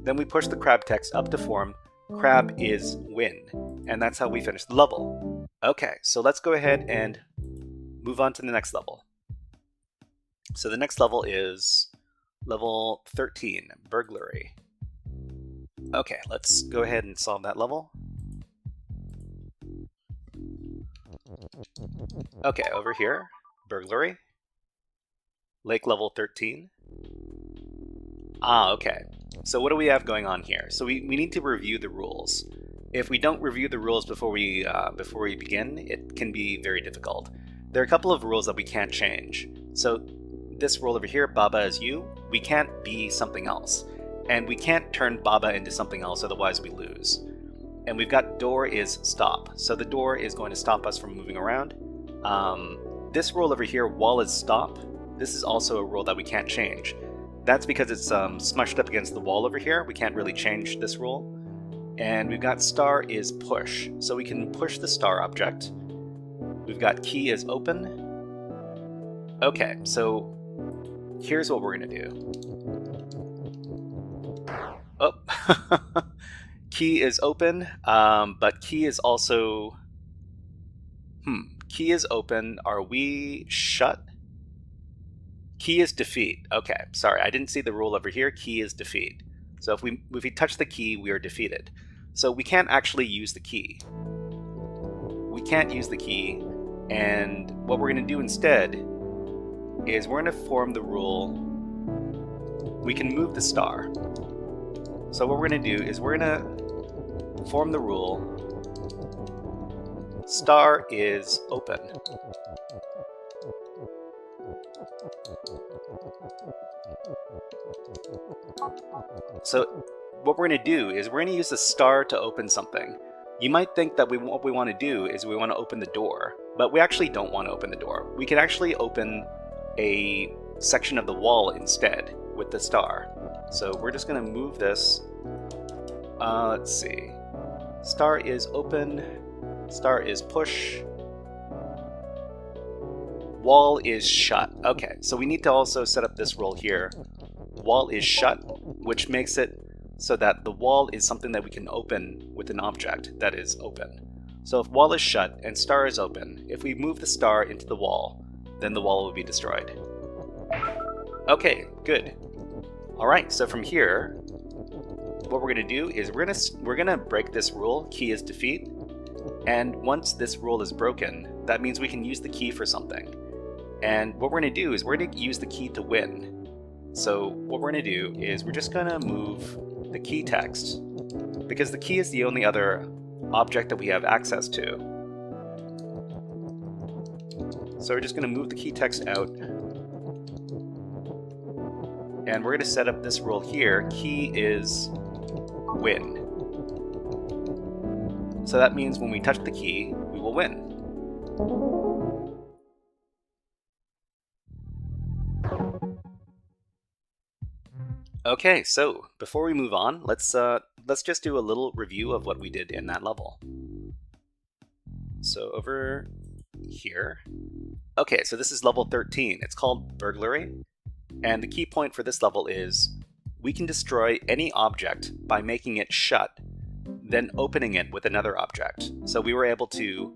Then we pushed the crab text up to form crab is win, and that's how we finished the level. Okay, so let's go ahead and move on to the next level. So the next level is level 13, Burglary. Okay, let's go ahead and solve that level. Okay, over here, Burglary. Lake level 13. Okay. So what do we have going on here? So we need to review the rules. If we don't review the rules before we begin, it can be very difficult. There are a couple of rules that we can't change. So this rule over here, Baba is you, we can't be something else. And we can't turn Baba into something else, otherwise we lose. And we've got door is stop. So the door is going to stop us from moving around. This rule over here, wall is stop. This is also a rule that we can't change. That's because it's smushed up against the wall over here. We can't really change this rule. And we've got star is push. So we can push the star object. We've got key is open. Okay, so here's what we're going to do. Oh, key is open, but key is also... Key is open. Are we shut? Key is defeat. Okay, sorry, I didn't see the rule over here. Key is defeat. So if we touch the key, we are defeated. So we can't actually use the key. We can't use the key, and what we're going to do instead is we're going to form the rule. We can move the star. So what we're going to do is we're going to form the rule star is open. So what we're going to do is we're going to use the star to open something. You might think that what we want to do is we want to open the door, but we actually don't want to open the door. We can actually open a section of the wall instead with the star. So we're just going to move this. Let's see. Star is open. Star is push. Wall is shut. Okay, so we need to also set up this rule here. Wall is shut, which makes it so that the wall is something that we can open with an object that is open. So if wall is shut and star is open, if we move the star into the wall, then the wall will be destroyed. Okay, good. All right, so from here, what we're going to do is we're going to break this rule, key is defeat. And once this rule is broken, that means we can use the key for something. And what we're going to do is we're going to use the key to win. So what we're going to do is we're just going to move the key text, because the key is the only other object that we have access to. So we're just going to move the key text out. And we're going to set up this rule here, key is win. So that means when we touch the key, we will win. Okay, so before we move on, let's just do a little review of what we did in that level. So over here. Okay, so this is level 13. It's called Burglary. And the key point for this level is we can destroy any object by making it shut, then opening it with another object. So we were able to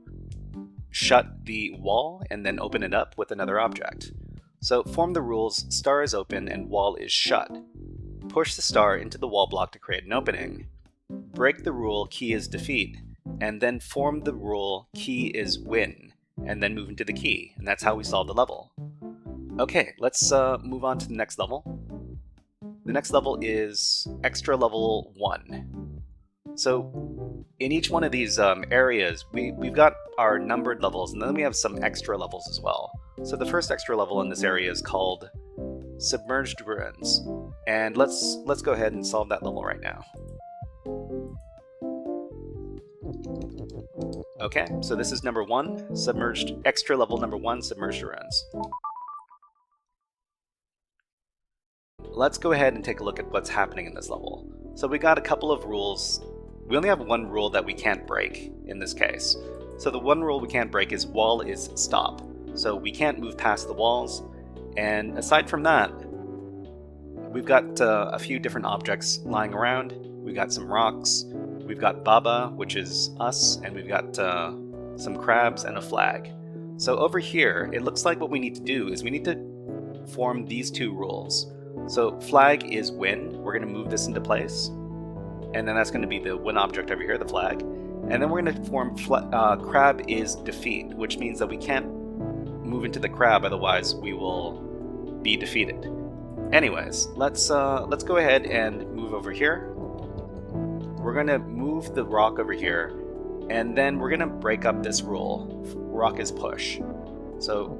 shut the wall and then open it up with another object. So form the rules, star is open and wall is shut. Push the star into the wall block to create an opening. Break the rule, key is defeat. And then form the rule, key is win. And then move into the key. And that's how we solve the level. Okay, let's move on to the next level. The next level is extra level 1. So in each one of these areas, we've got our numbered levels, and then we have some extra levels as well. So the first extra level in this area is called Submerged Ruins. And let's go ahead and solve that level right now. Okay, so this is number 1, Submerged, extra level number 1, Submerged Ruins. Let's go ahead and take a look at what's happening in this level. So we got a couple of rules. We only have one rule that we can't break in this case. So the one rule we can't break is wall is stop. So we can't move past the walls. And aside from that, we've got a few different objects lying around. We've got some rocks. We've got Baba, which is us, and we've got some crabs and a flag. So over here, it looks like what we need to do is we need to form these two rules. So flag is win. We're going to move this into place. And then that's going to be the win object over here, the flag. And then we're going to form crab is defeat, which means that we can't move into the crab, otherwise we will be defeated. Anyways, let's go ahead and move over here. We're going to move the rock over here, and then we're going to break up this rule. Rock is push. So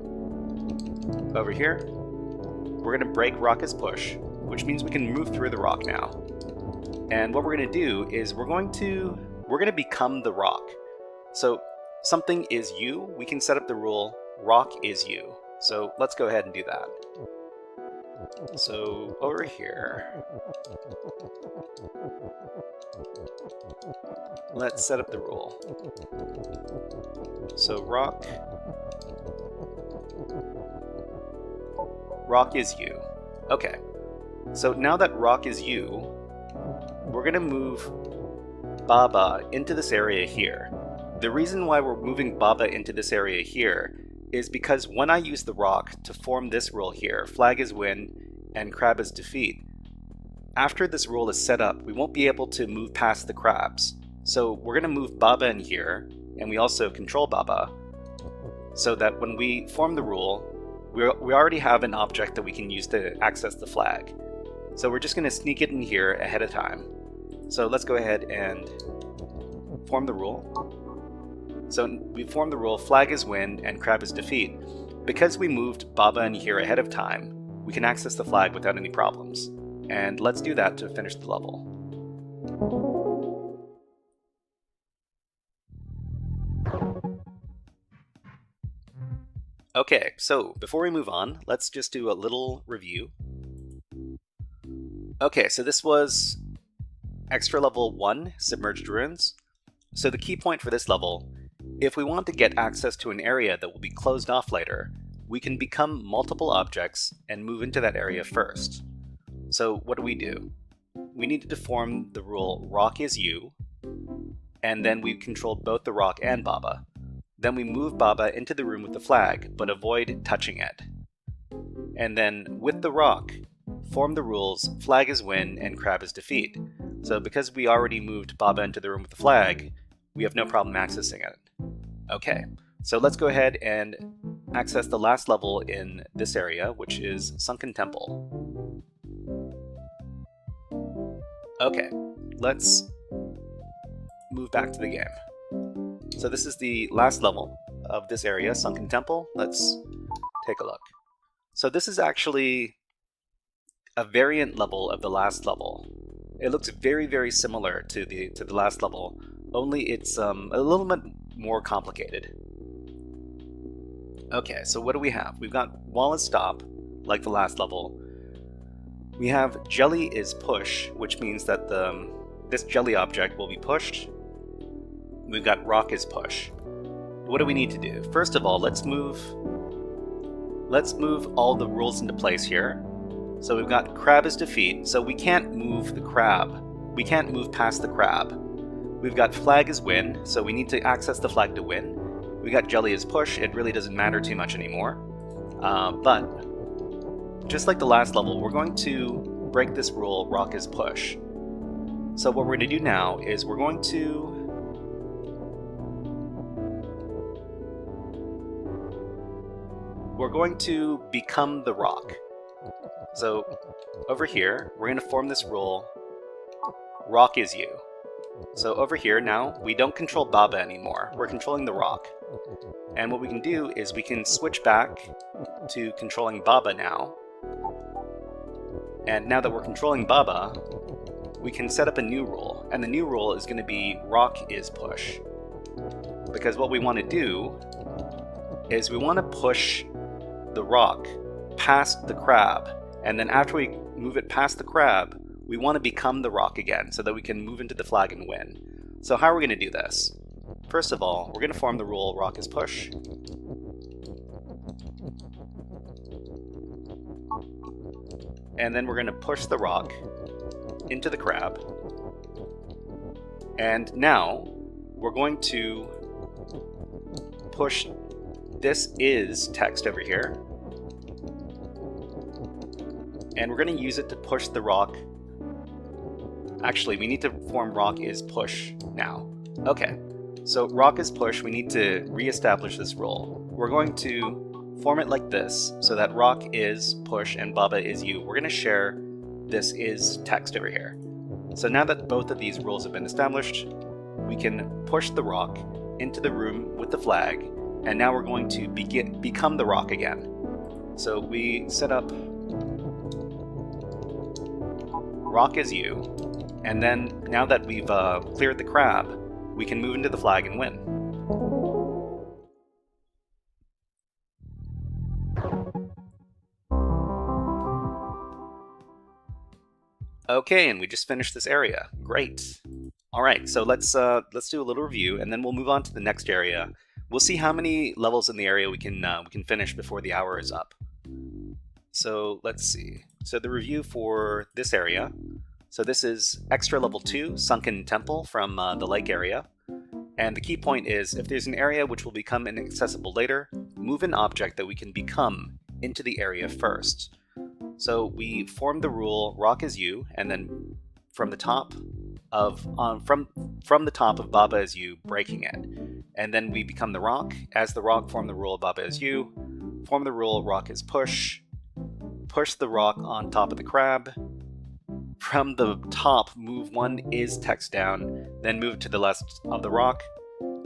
over here, we're going to break rock is push, which means we can move through the rock now. And what we're going to do is we're going to become the rock. So something is you, we can set up the rule rock is you. So let's go ahead and do that. So over here, let's set up the rule. So rock is you. Okay, so now that rock is you, we're going to move Baba into this area here. The reason why we're moving Baba into this area here is because when I use the rock to form this rule here, flag is win and crab is defeat, after this rule is set up, we won't be able to move past the crabs. So we're going to move Baba in here, and we also control Baba, so that when we form the rule, we already have an object that we can use to access the flag. So we're just going to sneak it in here ahead of time. So let's go ahead and form the rule. So we formed the rule flag is win and crab is defeat. Because we moved Baba in here ahead of time, we can access the flag without any problems. And let's do that to finish the level. Okay, so before we move on, let's just do a little review. Okay, so this was extra level 1, Submerged Ruins. So the key point for this level, if we want to get access to an area that will be closed off later, we can become multiple objects and move into that area first. So what do? We needed to form the rule rock is you, and then we controlled both the rock and Baba. Then we move Baba into the room with the flag, but avoid touching it. And then with the rock, form the rules, flag is win, and crab is defeat. So because we already moved Baba into the room with the flag, we have no problem accessing it. Okay, so let's go ahead and access the last level in this area, which is Sunken Temple. Okay, let's move back to the game. So this is the last level of this area, Sunken Temple. Let's take a look. So this is actually a variant level of the last level. It looks very, very similar to the last level, only it's a little bit more complicated. Okay, so what do we have? We've got wall is stop, like the last level. We have jelly is push, which means that this jelly object will be pushed. We've got rock is push. What do we need to do? First of all, let's move all the rules into place here. So we've got crab is defeat, so we can't move the crab. We can't move past the crab. We've got flag is win, so we need to access the flag to win. We got jelly is push, it really doesn't matter too much anymore. But just like the last level, we're going to break this rule, rock is push. So what we're going to do now is we're going to become the rock. So over here, we're going to form this rule, rock is you. So over here now, we don't control Baba anymore, we're controlling the rock. And what we can do is we can switch back to controlling Baba now. And now that we're controlling Baba, we can set up a new rule. And the new rule is going to be rock is push. Because what we want to do is we want to push the rock past the crab. And then after we move it past the crab, we want to become the rock again so that we can move into the flag and win. So how are we going to do this? First of all, we're going to form the rule rock is push. And then we're going to push the rock into the crab. And now we're going to push this is text over here. And we're going to use it to push the rock. Actually, we need to form rock is push now. Okay, so rock is push, we need to re-establish this rule. We're going to form it like this, so that rock is push and Baba is you. We're going to share this is text over here. So now that both of these rules have been established, we can push the rock into the room with the flag, and now we're going to become the rock again. So we set up rock is you, and then now that we've cleared the crab, we can move into the flag and win. Okay, and we just finished this area. Great. All right, so let's do a little review, and then we'll move on to the next area. We'll see how many levels in the area we can finish before the hour is up. So let's see. So the review for this area. So this is extra level 2, Sunken Temple from the lake area. And the key point is, if there's an area which will become inaccessible later, move an object that we can become into the area first. So we form the rule rock is you, and then from the top of Baba is you, breaking it. And then we become the rock. As the rock, form the rule Baba is you, form the rule rock is push, push the rock on top of the crab. From the top, move one is text down, then move to the left of the rock.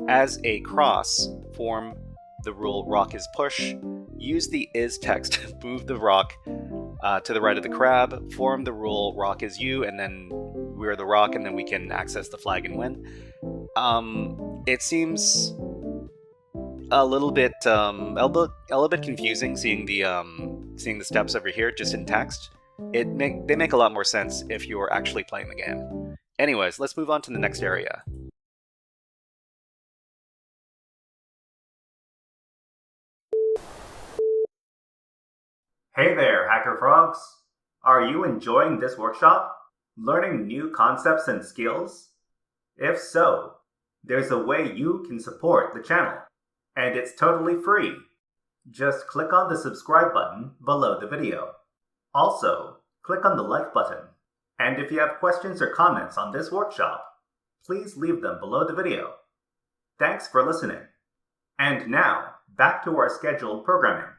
As a cross, form the rule rock is push. Use the is text, move the rock to the right of the crab. Form the rule rock is you, and then we're the rock, and then we can access the flag and win. It seems a little bit confusing seeing the steps over here just in text. They make a lot more sense if you're actually playing the game. Anyways, let's move on to the next area. Hey there, HackerFrogs! Are you enjoying this workshop? Learning new concepts and skills? If so, there's a way you can support the channel, and it's totally free. Just click on the subscribe button below the video. Also, click on the like button. And if you have questions or comments on this workshop, please leave them below the video. Thanks for listening. And now, back to our scheduled programming.